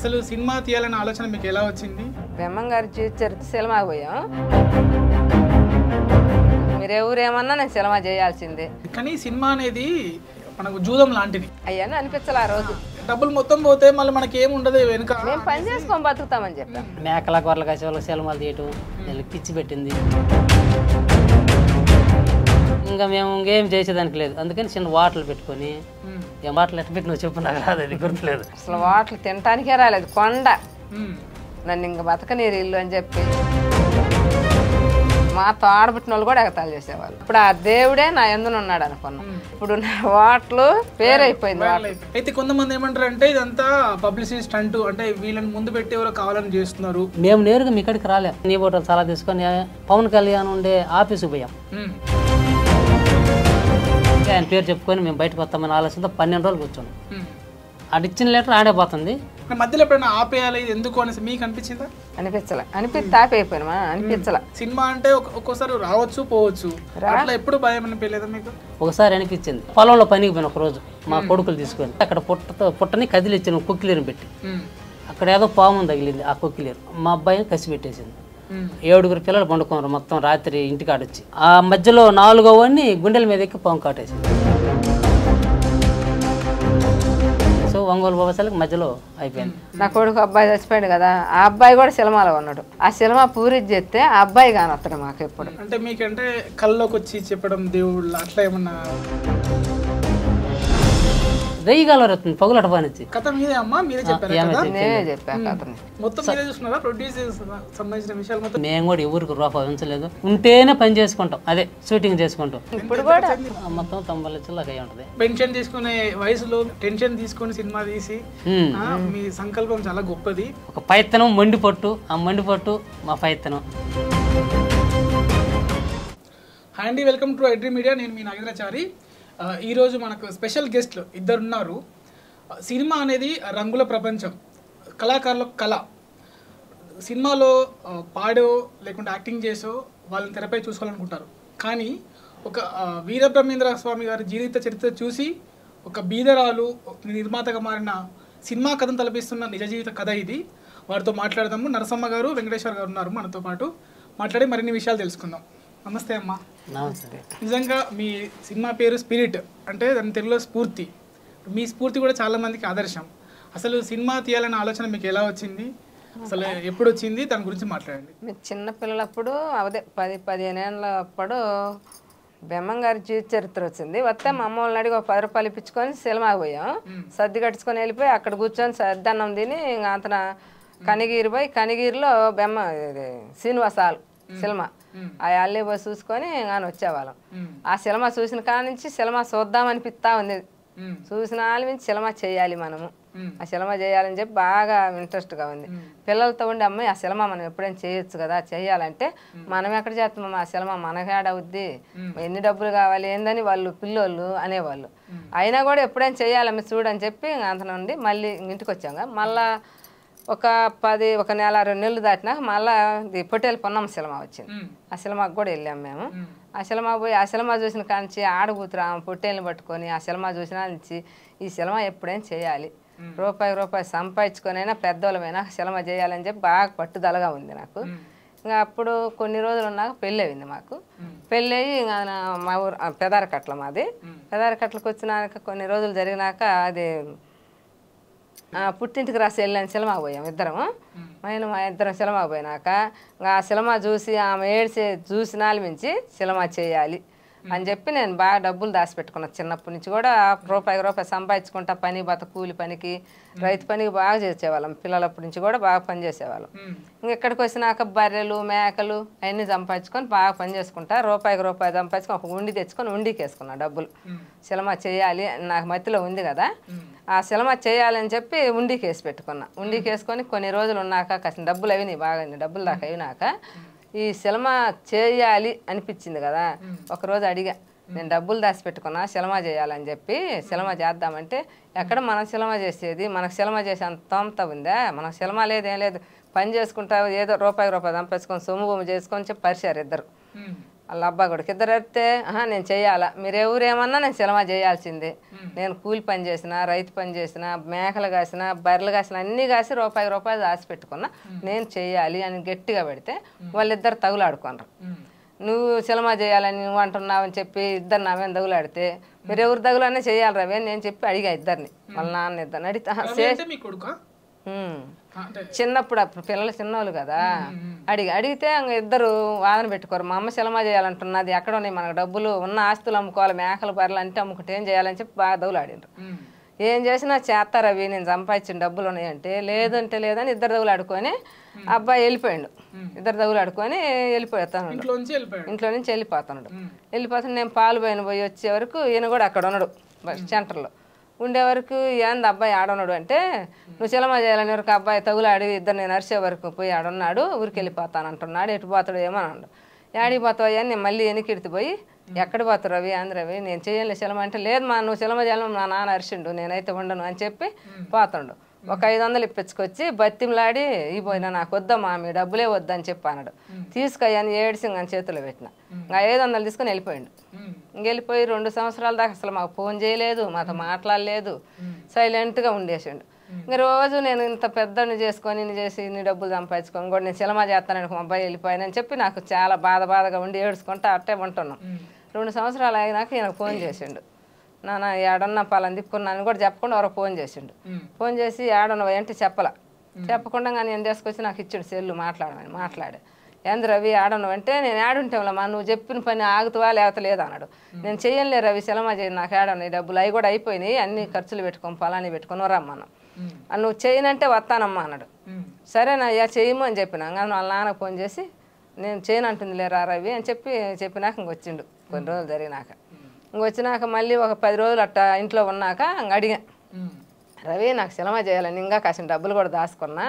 అసలు సినిమా తీయాలనే ఆలోచన మీకు ఎలా వచ్చింది? బెమ్మం గారి చరిత్ర సినిమాకి పోయాం. మీరు ఎవరేమన్నా నేను సినిమా చేయాల్సిందే. కానీ సినిమా అనేది మనకు జూదం లాంటిది. అయ్యని అనిపించాలి ఆ రోజు. డబ్బులు మొత్తం పోతే మళ్ళీ మనకి ఏముండదు వెనుక. మేము పని చేసుకొని బతుకుతామని చెప్పాం. మేకల గొర్రెల కాసే వాళ్ళకి సినిమాలు తీయటం వీళ్ళకి పిచ్చి పెట్టింది. ఇంకా మేము ఇంకేం చేసేదానికి లేదు. అందుకని చిన్న వాటలు పెట్టుకొని వాటలు ఎట్ట పెట్టిన చెప్పు నాకు రాదు, అది గుర్తులేదు. అసలు వాటలు తినటానికే రాలేదు. కొండ నన్ను ఇంక బతకనీరు ఇల్లు అని చెప్పి మా తోడబుట్టిన వాళ్ళు కూడా ఎగతాలు చేసేవాళ్ళు. ఇప్పుడు ఆ దేవుడే నా ఎందున ఉన్నాడు అనుకున్నాం. ఇప్పుడు నా వాటలు పేరైపోయింది. అయితే కొంతమంది ఏమంటారు అంటే ఇదంతా పబ్లిసిటీ స్టంట్, అంటే వీళ్ళని ముందు పెట్టి ఎవరో కావాలని చేస్తున్నారు. మేము నేరుగా మీ ఇక్కడికి రాలేం. నీ బోటలు చాలా తీసుకొని పవన్ కళ్యాణ్ ఉండే ఆఫీసు పోయాం. ఆయన పేరు చెప్పుకొని మేము బయటకు వస్తామని ఆలోచనతో 12 రోజులు కూర్చోండి. అది ఇచ్చిన లెటర్ ఆడే పోతుంది. మధ్యలో ఎప్పుడైనా ఆపేయాలి ఎందుకు అనేసి మీకు అనిపించిందా? అనిపిస్తే ఆపేయిపోయినా అనిపించలే. సినిమా అంటే ఒక్కోసారి రావచ్చు పోవచ్చు, అట్లా ఎప్పుడు భయం అనిపించలేదా మీకు? ఒకసారి అనిపించింది. పొలంలో పనికి పోయిన ఒక రోజు మా కొడుకులు తీసుకొని అక్కడ పుట్టని కదిలిచ్చిన కుక్కిలేరు పెట్టి అక్కడ ఏదో పాము తగిలింది. ఆ కుక్కిలేరు మా అబ్బాయిని కసి పెట్టేసింది. 7 పిల్లలు పండుకున్నారు మొత్తం రాత్రి ఇంటికాడొచ్చి. ఆ మధ్యలో 4వ వాడిని గుండెల మీద ఎక్కి పాము కాటేసింది. సో ఒంగోలు బాబాసాలకు మధ్యలో అయిపోయింది. నా కొడుకు అబ్బాయి చచ్చిపోయాడు కదా, ఆ అబ్బాయి కూడా సినిమాలో ఉన్నాడు. ఆ సినిమా పూరి చేస్తే ఆ అబ్బాయి కానొస్తాడు మాకు ఎప్పుడు. అంటే మీకంటే కళ్ళలోకి వచ్చి చెప్పడం దేవుళ్ళు అట్లా ఏమన్నా వెయ్యగలరు పగులట పానిచ్చి కథ మీదే అమ్మా? మీరే చెప్పారు? నేనే చెప్పాను కథని. మొత్తం మీరే చూస్తున్నారా? ప్రొడ్యూస్ సంబంధించిన విషయాలు మొత్తం మేము కూడా ఎవరికి రూపాయి ఉంచలేదు. ఉంటేనే పని చేసుకుంటాం, అదే షూటింగ్ చేసుకుంటాం. ఇప్పుడు కూడా మొత్తం 90 లక్షలు అయ్యి ఉంటుంది. పెన్షన్ తీసుకునే వయసులో టెన్షన్ తీసుకుని సినిమా తీసి మీ సంకల్పం చాలా గొప్పది. ఒక పైత్తనం మండి పట్టు, ఆ మండి పట్టు మా పైత్తనం. హాయ్ అండి, వెల్కమ్ టు ఐడ్రీ మీడియా. నేను మీ నాగేంద్రాచారి. ఈరోజు మనకు స్పెషల్ గెస్ట్లు ఇద్దరు ఉన్నారు. సినిమా అనేది రంగుల ప్రపంచం, కళాకారుల కళ. సినిమాలో పాడో లేకుంటే యాక్టింగ్ చేసో వాళ్ళని తెరపై చూసుకోవాలనుకుంటారు. కానీ ఒక వీరబ్రహ్మేంద్ర స్వామి గారి జీవిత చరిత్ర చూసి ఒక బీదరాలు నిర్మాతగా మారిన సినిమా కథను తలపిస్తున్న నిజ జీవిత కథ ఇది. వారితో మాట్లాడదాము. నరసమ్మ గారు, వెంకటేశ్వర గారు ఉన్నారు మనతో పాటు. మాట్లాడి మరిన్ని విషయాలు తెలుసుకుందాం. నమస్తే అమ్మా. నమస్తే. నిజంగా మీ సినిమా పేరు స్పిరిట్, అంటే దాని తెలుగులో స్ఫూర్తి. మీ స్ఫూర్తి కూడా చాలా మందికి ఆదర్శం. అసలు సినిమా తీయాలనే ఆలోచన మీకు ఎలా వచ్చింది? అసలు ఎప్పుడు వచ్చింది? దాని గురించి మాట్లాడండి. మీరు చిన్నపిల్లలప్పుడు అదే 10-15 ఏళ్ళప్పుడు బెమ్మం గారి జీవిత చరిత్ర వచ్చింది. వస్తే మా అమ్మ వాళ్ళని అడిగి ఒక 10 రూపాయలు ఇప్పించుకొని సినిమాకి పోయాం. సర్ది కట్టుకొని వెళ్ళిపోయి అక్కడ కూర్చొని సర్దన్నం తిని ఇంకా అంతన కనిగిరి పోయి కనిగిరిలో బెమ్మ శ్రీనివాసాలు సినిమా ఆ అల్లే పోయి చూసుకొని కానీ వచ్చేవాళ్ళం. ఆ సినిమా చూసిన కాడ నుంచి సినిమా చూద్దామనిపిస్తా ఉంది. చూసిన వాళ్ళ నుంచి సినిమా చేయాలి మనము, ఆ సినిమా చేయాలని చెప్పి బాగా ఇంట్రెస్ట్గా ఉంది. పిల్లలతో ఉండి అమ్మాయి ఆ సినిమా మనం ఎప్పుడైనా చేయొచ్చు కదా, చేయాలంటే మనం ఎక్కడ చేస్తాం, ఆ సినిమా మనకేడ అవుద్ది, ఎన్ని డబ్బులు కావాలి ఏందని వాళ్ళు పిల్లోళ్ళు అనేవాళ్ళు. అయినా కూడా ఎప్పుడైనా చేయాలమ్మ చూడని చెప్పి అంత నుండి మళ్ళీ ఇంటికి వచ్చాం. మళ్ళా ఒక 1 నెల 2 నెలలు దాటినాక మళ్ళీ పొట్టేలు పొన్నమ్మ సినిమా వచ్చింది. ఆ సినిమాకి కూడా వెళ్ళాం మేము. ఆ సినిమా పోయి ఆ సినిమా చూసిన కాంచి ఆడ కూతురు పొట్టేళ్ళని పట్టుకొని ఆ సినిమా చూసిన నుంచి ఈ సినిమా ఎప్పుడైనా చేయాలి, రూపాయి సంపాదించుకొని అయినా పెద్దోళ్ళమైనా సినిమా చేయాలని చెప్పి బాగా పట్టుదలగా ఉంది నాకు. ఇంకా అప్పుడు కొన్ని రోజులు ఉన్నాక పెళ్ళి అయింది మాకు. పెళ్ళి అయ్యి ఇంకా మా ఊరు పెదారకట్ల మాది. పెదారకట్లకు వచ్చినాక కొన్ని రోజులు జరిగినాక అది పుట్టింటికి రాసి వెళ్ళాను సినిమాకి పోయాం ఇద్దరము. మా ఇద్దరం సినిమాకి పోయినాక ఆ సినిమా చూసి ఆమె ఏడ్చే చూసినాలు మించి సినిమా చేయాలి అని చెప్పి నేను బాగా డబ్బులు దాచిపెట్టుకున్నాను. చిన్నప్పటి నుంచి కూడా రూపాయి సంపాదించుకుంటా పని కూలి పనికి రైతు పనికి బాగా చేసేవాళ్ళం. పిల్లలప్పటి నుంచి కూడా బాగా పని చేసేవాళ్ళం. ఇంకెక్కడికి వచ్చినాక బర్రెలు మేకలు అవన్నీ సంపాదించుకొని బాగా పని చేసుకుంటా రూపాయి సంపాదించుకొని ఒక ఉండి తెచ్చుకొని ఉండికి వేసుకున్నా డబ్బులు. సినిమా చేయాలి నాకు మధ్యలో ఉంది కదా, ఆ సినిమా చేయాలని చెప్పి ఉండికి వేసి పెట్టుకున్నా. ఉండికి వేసుకొని కొన్ని రోజులు ఉన్నాక కాసిన డబ్బులు అయినాయి, బాగా డబ్బులు దాకా అయినాక ఈ సినిమా చేయాలి అనిపించింది కదా. ఒకరోజు అడిగా, నేను డబ్బులు దాచిపెట్టుకున్నా సినిమా చేయాలని చెప్పి, సినిమా చేద్దామంటే ఎక్కడ మనం సినిమా చేసేది, మనకు సినిమా చేసే అంత తోమత ఉందా, మనకు సినిమా లేదేం లేదు, పని చేసుకుంటా ఏదో రూపాయి సంపాదించుకొని సొమ్ము చేసుకొని చెప్పి పరిచారు ఇద్దరు. వాళ్ళ అబ్బా కొడుకు ఇద్దరు అడిగితే నేను చెయ్యాలా మీరు ఎవరేమన్నా నేను సినిమా చేయాల్సిందే. నేను కూలి పని చేసిన, రైతు పని చేసిన, మేకలు కాసిన, బర్రెలు కాసిన అన్నీ కాసి రూపాయి దాచి పెట్టుకున్నా, నేను చెయ్యాలి అని గట్టిగా పెడితే వాళ్ళిద్దరు తగులాడుకున్నారు. నువ్వు సినిమా చేయాలని నువ్వు అంటున్నావు అని చెప్పి ఇద్దరు నా మీద తగులాడితే మీరు ఎవరు తగులనే చేయాలి రవి అని నేను చెప్పి అడిగా ఇద్దరిని. వాళ్ళ నాన్న ఇద్దరిని అడిగితే చిన్నప్పుడు అప్పుడు పిల్లలు చిన్నోళ్ళు కదా అడిగితే ఇద్దరు వాదన పెట్టుకోరు. మా అమ్మ సినిమా చేయాలంటున్నది ఎక్కడ ఉన్నాయి మనకు డబ్బులు ఉన్న ఆస్తులు అమ్ముకోవాలి, మేకలు బర్రెలు అంటే అమ్ముకుంటే ఏం చేయాలని చెప్పి బాగా దౌలాడిండ్రు. ఏం చేసినా చేస్తారు అవి నేను సంపాదించిన డబ్బులు ఉన్నాయంటే లేదంటే లేదని ఇద్దరు దగులు ఆడుకొని అబ్బాయి వెళ్ళిపోయాడు. ఇద్దరు దగులు ఆడుకొని వెళ్ళిపోతాను ఇంట్లో నుంచి వెళ్ళిపోతున్నాడు. నేను పాలు పోయి వచ్చే వరకు ఈయన కూడా అక్కడ ఉన్నాడు సెంటర్లో ఉండే వరకు. ఏంది అబ్బాయి ఆడున్నాడు అంటే నువ్వు సినిమా చేయాలని వరకు అబ్బాయి తగులాడి ఇద్దరు నేను అరిసే వరకు పోయి ఆడున్నాడు, ఊరికి వెళ్ళిపోతాను అంటున్నాడు. ఎటు పోతాడు ఏమో అన్నాడు. యాడికి పోతావు అని నేను మళ్ళీ వెనక్కిడితే పోయి ఎక్కడ పోతావు రవి అంది. రవి నేను చేయలే సినిమా అంటే లేదు మా నువ్వు సినిమా చేయాలని మా నాన్న అరిసిండు నేనైతే ఉండను అని చెప్పి పోతాడు. ఒక 500 ఇప్పించుకొచ్చి బతిమలాడి పోయినా నాకు వద్దమ్మా మీ డబ్బులే వద్దని చెప్పి అన్నాడు. తీసుకొయ్యాను ఏడిసింగ్ అని చేతిలో పెట్టిన. 500 తీసుకొని వెళ్ళిపోయాడు. వెళ్ళిపోయి 2 సంవత్సరాల దాకా అసలు మాకు ఫోన్ చేయలేదు, మాతో మాట్లాడలేదు, సైలెంట్గా ఉండేసిండు. ఇంకా రోజు నేను ఇంత పెద్దని చేసుకొని ఇన్ని చేసి ఇన్ని డబ్బులు సంపాదించుకొని కూడా నేను సినిమా చేస్తానని మా అబ్బాయి వెళ్ళిపోయానని చెప్పి నాకు చాలా బాధగా ఉండి ఏడుచుకుంటా అట్టే ఉంటున్నాం. 2 సంవత్సరాలు అయినాక ఈయనకు ఫోన్ చేసిండు. నాన్న ఏడన్నా పాలని తిప్పుకున్నాను కూడా చెప్పకుండా ఎవరో ఫోన్ చేసిండు. ఫోన్ చేసి ఏడన్నా అంటే చెప్పకుండా కానీ నేను తీసుకొచ్చి నాకు ఇచ్చాడు సెల్లు మాట్లాడమని. మాట్లాడే ఏంది రవి ఆడన్నావు అంటే నేను ఆడుంటాంలమ్మా నువ్వు చెప్పిన పని ఆగుతావా లేకపోతే లేదు అన్నాడు. నేను చెయ్యలే రవి సినిమా చేయండి నాకు ఆడన్నాయి డబ్బులు అవి కూడా అయిపోయినాయి అన్ని ఖర్చులు పెట్టుకొని పొలాన్ని పెట్టుకొని రమ్మన్నాం. నువ్వు చేయనంటే వస్తానమ్మా అన్నాడు. సరేనయ్యా చేయము అని చెప్పినా. వాళ్ళ నాన్నకు ఫోన్ చేసి నేను చేయనంటుంది లేరా రవి అని చెప్పినాక ఇంకొచ్చిండు. కొన్ని రోజులు జరిగినాక ఇంకొచ్చినాక మళ్ళీ ఒక 10 రోజులు అట్టా ఇంట్లో ఉన్నాక అడిగా రవి నాకు సినిమా చేయాలని ఇంకా కాసిన డబ్బులు కూడా దాచుకున్నా.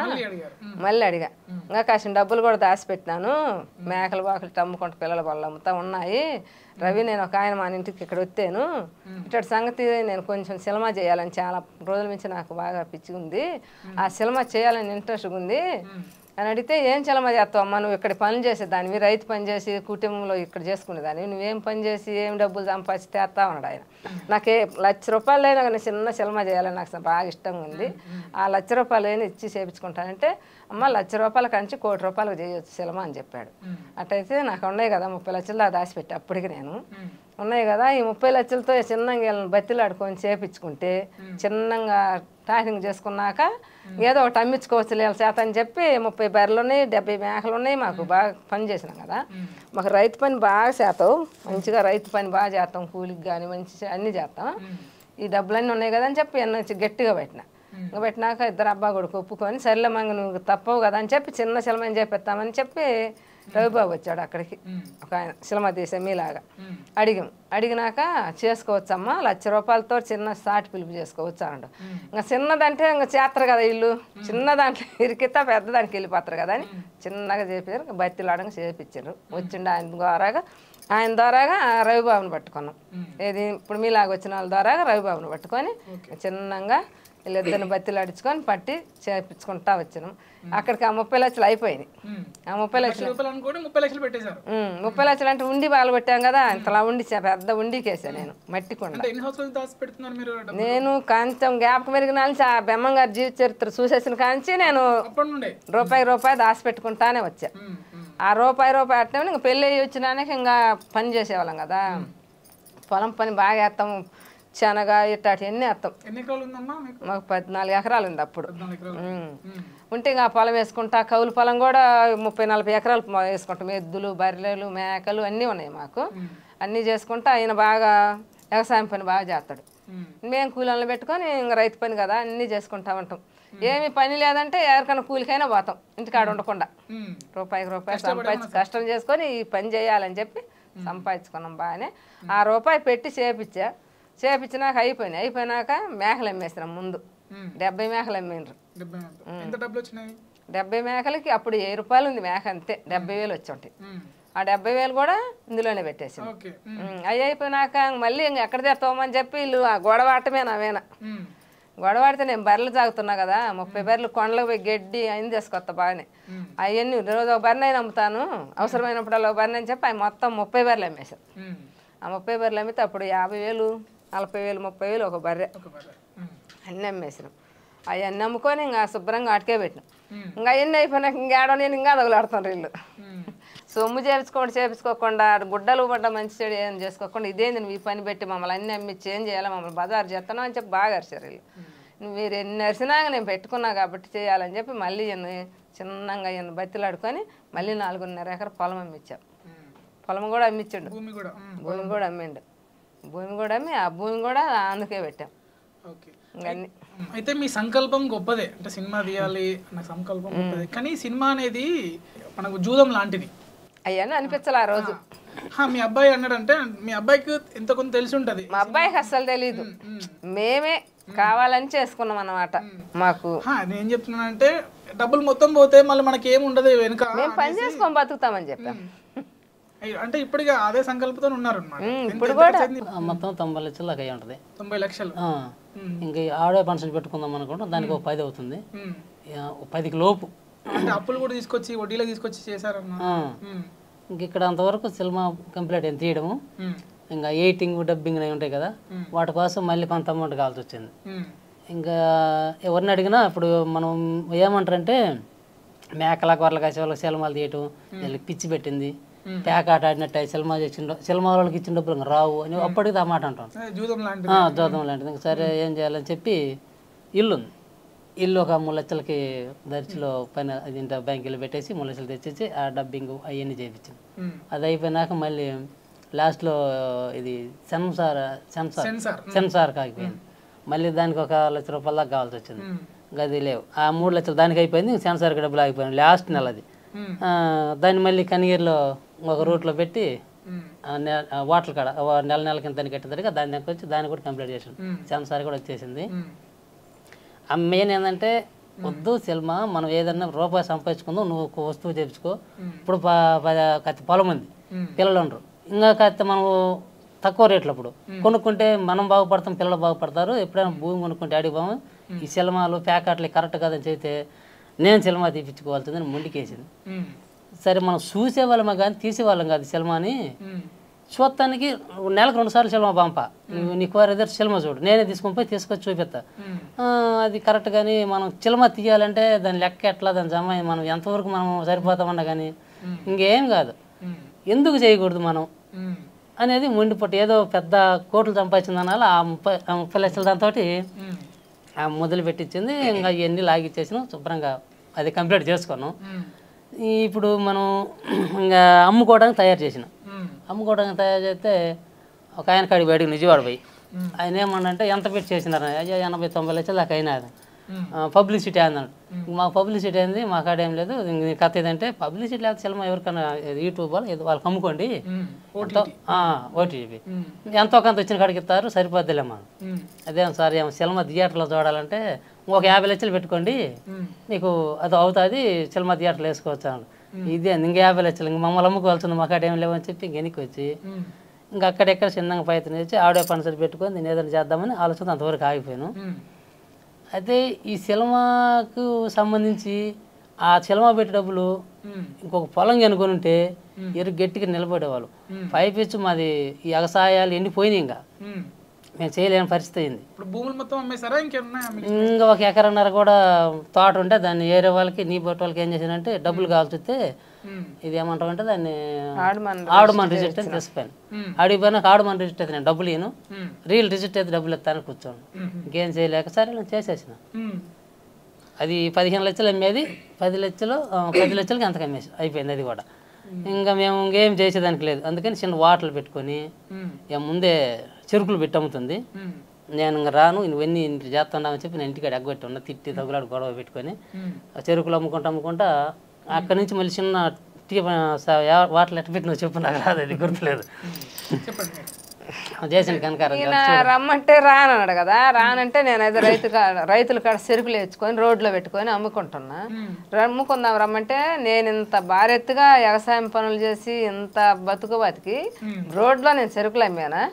మళ్ళీ అడిగా ఇంకా కాసిన డబ్బులు కూడా దాచిపెట్టినాను, మేకలు బాకలు అమ్ముకుంటూ పిల్లల వాళ్ళు అమ్ముతా ఉన్నాయి రవి. నేను ఒక ఆయన మన ఇంటికి ఇక్కడ వచ్చాను ఇటు సంగతి నేను కొంచెం సినిమా చేయాలని చాలా రోజుల నుంచి నాకు బాగా పిచ్చి ఉంది, ఆ సినిమా చేయాలని ఇంట్రెస్ట్గా ఉంది అని అడిగితే ఏం సినిమా చేస్తావు అమ్మా నువ్వు ఇక్కడ పనులు చేసేదానివి, రైతు పని చేసి కుటుంబంలో ఇక్కడ చేసుకునేదాన్ని, నువ్వేం పని చేసి ఏం డబ్బులు సంపాదించి తెస్తా ఉన్నాడు ఆయన. నాకు ₹1,00,000 అయినా కానీ చిన్న సినిమా చేయాలని నాకు బాగా ఇష్టంగా ఉంది, ఆ ₹1,00,000 అయినా ఇచ్చి చేయించుకుంటానంటే అమ్మ ₹1,00,000 కంచి ₹1,00,00,000 చేయొచ్చు సినిమా అని చెప్పాడు. అట్టయితే నాకు ఉన్నాయి కదా 30 లక్షలు దాకా దాచిపెట్టి అప్పటికి నేను ఉన్నాయి కదా ఈ 30 లక్షలతో చిన్నగా బతిలాడుకొని చేపించుకుంటే చిన్నగా టాకింగ్ చేసుకున్నాక ఏదో ఒకటి అమ్మించుకోవచ్చు వీళ్ళ చేత అని చెప్పి 30 బర్రెలు ఉన్నాయి, 70 మేకలు ఉన్నాయి. మాకు బాగా పని చేసినాం కదా, మాకు రైతు పని బాగా చేస్తాం, మంచిగా రైతు పని బాగా చేస్తాం, కూలికి కానీ మంచి అన్నీ చేస్తాం, ఈ డబ్బులన్నీ ఉన్నాయి కదా అని చెప్పి ఎన్నో గట్టిగా పెట్టినాక ఇద్దరు అబ్బా కొడుకు ఒప్పుకొని సరేలే మంగ నువ్వు తప్పవు కదా అని చెప్పి చిన్న సినిమా చేపిస్తామని చెప్పి రవిబాబు వచ్చాడు అక్కడికి. ఒక ఆయన సినిమా తీసే మీలాగా అడిగినాక చేసుకోవచ్చమ్మా ₹1,00,000 చిన్న సాటి పిలుపు చేసుకోవచ్చు అన్నాడు. ఇంకా చిన్నదంటే ఇంకా చేస్తారు కదా ఇల్లు, చిన్న దాంట్లో ఇరికితా పెద్ద దానికి వెళ్ళిపోతారు కదా అని చిన్నగా చేపారు. బతిలాడంగా చేపించారు. వచ్చిండు ఆయన ద్వారాగా రవిబాబుని పట్టుకున్నాం. ఏది ఇప్పుడు మీలాగా వచ్చిన వాళ్ళ ద్వారాగా రవిబాబుని పట్టుకొని చిన్నగా వీళ్ళిద్దరిని బతిలాడించుకొని పట్టి చేపించుకుంటా వచ్చినాం. అక్కడికి ఆ 30 లక్షలు అయిపోయినాయి. ఆ 30 లక్షలు 30 లక్షలు అంటే ఉండి బాగా పెట్టాం కదా, ఇంతలా ఉండి పెద్ద ఉండికేసా నేను మట్టి కొండ. నేను కొంచెం గ్యాప్ మెరిగిన నుంచి ఆ బెమ్మంగారి జీవిత చరిత్ర చూసేసిన కాంచి నేను రూపాయి దాచిపెట్టుకుంటానే వచ్చా. ఆ రూపాయి అంటే ఇంకా పెళ్ళి అయ్యి వచ్చినాక ఇంకా పని చేసేవాళ్ళం కదా, పొలం పని బాగా వేస్తాము, శనగ ఇట్లాంటి ఎన్ని వేస్తాం. మాకు 14 ఎకరాలు ఉంది అప్పుడు. ఉంటే ఇంకా పొలం వేసుకుంటా, కౌలు పొలం కూడా 30-40 ఎకరాలు వేసుకుంటాం. ఎద్దులు బర్రెలు మేకలు అన్నీ ఉన్నాయి మాకు. అన్నీ చేసుకుంటా ఆయన బాగా వ్యవసాయం పని బాగా చేస్తాడు. మేము కూలీలను పెట్టుకొని ఇంకా రైతు పని కదా అన్నీ చేసుకుంటా ఉంటాం. ఏమి పని లేదంటే ఎవరికైనా కూలికైనా పోతాం, ఇంటికాడ ఉండకుండా రూపాయికి సంపాదించి కష్టం చేసుకొని ఈ పని చేయాలని చెప్పి సంపాదించుకున్నాం బాగానే. ఆ రూపాయి పెట్టి చేపించినాక అయిపోయినాక మేకలు అమ్మేసినాం. ముందు 70 మేకలు అమ్మిండ్రు. 70 మేకలకి అప్పుడు ₹1000 ఉంది మేక, అంతే 70,000 వచ్చి ఉంటాయి. ఆ 70,000 కూడా ఇందులోనే పెట్టేసి అవి అయిపోయినాక మళ్ళీ ఇంక ఎక్కడ తెస్తామని చెప్పి వీళ్ళు ఆ గొడవ ఆటమే నావేనా గొడవాడితే నేను బర్రెలు తాగుతున్నా కదా 30 బర్రెలు కొండలకు పోయి గడ్డి అయిన తీసుకొస్తా బాగానే అవన్నీ రోజు ఒక బర్రెని అయినా అమ్ముతాను అవసరమైనప్పుడు ఒక బర్రెని అని చెప్పి అవి మొత్తం 30 బర్రెలు అమ్మేశారు ఆ 30 బర్రెలు అమ్మితే అప్పుడు 50,000 40,000 30,000 ఒక బర్రె అన్నీ అమ్మేసినాం అవన్నీ అమ్ముకొని ఇంకా శుభ్రంగా అటుకే పెట్టినాం ఇంకా అవన్నీ అయిపోయినాక ఇంకేడో నేను ఇంకా తగులాడుతాను వీళ్ళు సొమ్ము చేపించుకోకుండా గుడ్డలు పడ్డ మంచి చెడు ఏం చేసుకోకుండా ఇదేంది నువ్వు ఈ పని పెట్టి మమ్మల్ని అన్ని అమ్మిచ్చి ఏం చేయాలి మమ్మల్ని బజారు చేస్తాను అని చెప్పి బాగా అరిచారు వీళ్ళు మీరు ఎన్ని అరిసినాక నేను పెట్టుకున్నా కాబట్టి చేయాలని చెప్పి మళ్ళీ చిన్నగా బతిలాడుకొని మళ్ళీ 4.5 ఎకర పొలం అమ్మిచ్చాం పొలం కూడా అమ్మిచ్చాడు భూమి కూడా అమ్మిండు భూమి కూడా అమ్మి ఆ భూమి కూడా అందుకే పెట్టాం ఇంకన్నీ అయితే మీ సంకల్పం గొప్పదే అంటే సినిమా తీయాలి అన్న సంకల్పం గొప్పదే కానీ సినిమా అనేది మనకు జూదం లాంటిది అయ్యాను అనిపించాలి ఆ రోజు మీ అబ్బాయి అన్నాడంటే మీ అబ్బాయికి ఎంత కొంత తెలిసి ఉంటది మా అబ్బాయికి అస్సలు తెలీదు మేమే కావాలని చేసుకున్నాం అన్నమాట మాకు నేను చెప్తున్నానంటే డబ్బులు మొత్తం పోతే మళ్ళీ మనకి ఏమి ఉండదు వెనుక మేము పని చేసుకొని బతుకుతామని చెప్పాం అంటే ఇప్పటిగా అదే సంకల్పంతో ఉన్నారు ఇప్పుడు కూడా మొత్తం 90 లక్షలు దాకా అయ్యి ఉంటుంది 90 లక్షలు ఇంకా ఆడే ఫంక్షన్ పెట్టుకుందాం అనుకుంటాం దానికి ఒక 10 అవుతుంది 10కి లోపు అంటే అప్పులు కూడా తీసుకొచ్చి వడ్డీలో తీసుకొచ్చి చేశారన్న ఇంక ఇక్కడ అంతవరకు సినిమా కంప్లీట్ అయింది తీయడము ఇంకా ఎడిటింగ్ డబ్బింగ్ అవి ఉంటాయి కదా వాటి కోసం మళ్ళీ కొంత అమౌంట్ కావాల్సి వచ్చింది ఇంకా ఎవరిని అడిగినా ఇప్పుడు మనం ఏమంటారంటే మేకల గొర్రెలకి వాళ్ళకి సినిమాలు తీయటం వీళ్ళకి పిచ్చి పెట్టింది పేక ఆట ఆడినట్టు సినిమా సినిమా వాళ్ళకి ఇచ్చిన డబ్బులు ఇంకా రావు అని అప్పటికి ఆ మాట అంటాం జూదం లాంటిది ఇంకా సరే ఏం చేయాలని చెప్పి ఇల్లు ఒక 3 లక్షలకి దర్చిలో పైన ఇంత బ్యాంకులో పెట్టేసి 3 లక్షలు తెచ్చేసి ఆ డబ్బింగ్ అవన్నీ చేయించింది అది అయిపోయినాక మళ్ళీ లాస్ట్లో ఇది సెన్సార్ కాకపోయింది మళ్ళీ దానికి 1 లక్ష రూపాయల దాకా కావాల్సి వచ్చింది గది లేవు ఆ 3 లక్షలు దానికి అయిపోయింది సెన్సార్కి డబ్బులు ఆగిపోయింది లాస్ట్ నెల అది దాన్ని మళ్ళీ కనిగిరిలో ఒక రూట్లో పెట్టి వాటర్ కాడ నెల కింద దాన్ని కట్టిన దాని దగ్గర వచ్చి దాన్ని కూడా కంప్లీట్ చేసాను సెన్సార్ కూడా వచ్చేసింది మెయిన్ ఏంటంటే వద్దు సినిమా మనం ఏదన్నా రూపాయి సంపాదించుకుందాం నువ్వు ఒక వస్తువు చేయించుకో ఇప్పుడు కత్తి పొలం ఉంది పిల్లలు ఉండరు ఇంకా కత్తి మనం తక్కువ రేట్లు అప్పుడు కొనుక్కుంటే మనం బాగుపడతాం పిల్లలు బాగుపడతారు ఎప్పుడైనా భూమి కొనుక్కుంటే అడిగిపోము ఈ సినిమాలు ప్యాకెట్లు కరెక్ట్ కాదని చెప్తే నేను సినిమా తీపించుకోవాల్సిందని ముందుకేసింది సరే మనం చూసేవాళ్ళమే కానీ తీసేవాళ్ళం కాదు సినిమాని చూడటానికి నెలకు 2 సార్లు సినిమా పంప నీకు వారి సినిమా చూడు నేనే తీసుకొని పోయి తీసుకొచ్చి చూపిస్తా అది కరెక్ట్ కానీ మనం సినిమా తీయాలంటే దాని లెక్క ఎట్లా దాని జమ మనం ఎంతవరకు మనం సరిపోతామన్నా కానీ ఇంకేం కాదు ఎందుకు చేయకూడదు మనం అనేది మొండి పట్టు ఏదో పెద్ద కోట్లు సంపాదించిందనాల ఆ 30 లక్షల దాంతో మొదలు పెట్టించింది ఇంకా ఇవన్నీ లాగిచ్చేసినాం శుభ్రంగా అది కంప్లీట్ చేసుకున్నాం ఇప్పుడు మనం ఇంకా అమ్ముకోవడానికి తయారు చేసినాం అమ్ముకోవడానికి తయారు చేస్తే ఒక ఆయన కాడికి బయటకు నిజవాడ పోయి ఆయన ఏమన్నంటే ఎంత పెట్టి చేసినారు అయ్యో 80-90 లక్షలు దాకా అయినా పబ్లిసిటీ అన్నాడు మాకు పబ్లిసిటీ అయింది మా కాడ ఏం లేదు కథ ఏదంటే పబ్లిసిటీ లేకపోతే సినిమా ఎవరికైనా యూట్యూబ్ వాళ్ళకి అమ్ముకోండి ఓటీపీ ఎంతో కొంత వచ్చిన కాడికి ఇస్తారు సరిపోద్దిలేమా అదేం సార్ ఏమో సినిమా థియేటర్లో చూడాలంటే ఒక 50 లక్షలు పెట్టుకోండి నీకు అది అవుతుంది సినిమా థియేటర్లో వేసుకోవచ్చు అన్నాడు ఇదే ఇంక 50 లక్షలు ఇంక మమ్మల్ని అమ్ముకోవాల్సింది మా కాడ ఏం లేవని చెప్పి ఇంక వెనక్కి వచ్చి ఇంకా అక్కడెక్కడ చిన్నగా ప్రయత్నం చేసి ఆడే పనిసరి పెట్టుకొని నేను ఏదైనా చేద్దామని ఆలోచన అంతవరకు ఆగిపోయాను అయితే ఈ సినిమాకు సంబంధించి ఆ సినిమా పెట్టి డబ్బులు ఇంకొక పొలం కనుకొని ఉంటే గట్టిగా నిలబడేవాళ్ళు పైపించి మాది ఈ వ్యవసాయాలు ఎండిపోయినాయి ఇంకా మేము చేయలేని పరిస్థితి అయింది ఇంకా 1 ఎకరన్నర కూడా తోట ఉంటే దాన్ని ఏరే వాళ్ళకి నీ బట్టి వాళ్ళకి ఏం చేశానంటే డబ్బులు కావాల్సి ఇది ఏమంటామంటే దాన్ని ఆడుమన్ రిజిట్ అని తీసిపోయాను అడిగిపోయినాక ఆడుమన్ రిజిట్ అయితే నేను డబ్బులు ఇను రియల్ రిజిట్ అయితే డబ్బులు ఇస్తాను కూర్చోను ఇంకేం చేయలేక సరే నేను చేసేసిన అది 15 లక్షలు అమ్మేది 10 లక్షలకి అంతకు అమ్మేసి అయిపోయింది అది కూడా ఇంకా మేము ఇంకేం చేసేదానికి లేదు అందుకని చిన్న వాటర్లు పెట్టుకొని ఇక ముందే చెరుకులు పెట్టి అమ్ముతుంది నేను ఇంకా రాను ఇవన్నీ ఇంటి చేస్తున్నామని చెప్పి నేను ఇంటికాడ ఎగ్గొట్టి ఉన్నా తిట్టి తగులాడు గొడవ పెట్టుకొని చెరుకులు అమ్ముకుంటా అక్కడి నుంచి మళ్ళీ చిన్న వాటర్లు ఎట్ట పెట్టిన చెప్పు నాకు రాదు అది గుర్తులేదు చేసిన కనకారం ఈయన రమ్మంటే రానన్నాడు కదా, రానంటే నేను అయితే రైతుల కాడ చెరుకులు వేసుకొని రోడ్లో పెట్టుకొని అమ్ముకుంటున్నా. అమ్ముకుందాం రమ్మంటే నేను ఇంత భారెత్తుగా వ్యవసాయం పనులు చేసి ఇంత బతికి రోడ్లో నేను చెరుకులు అమ్మానా?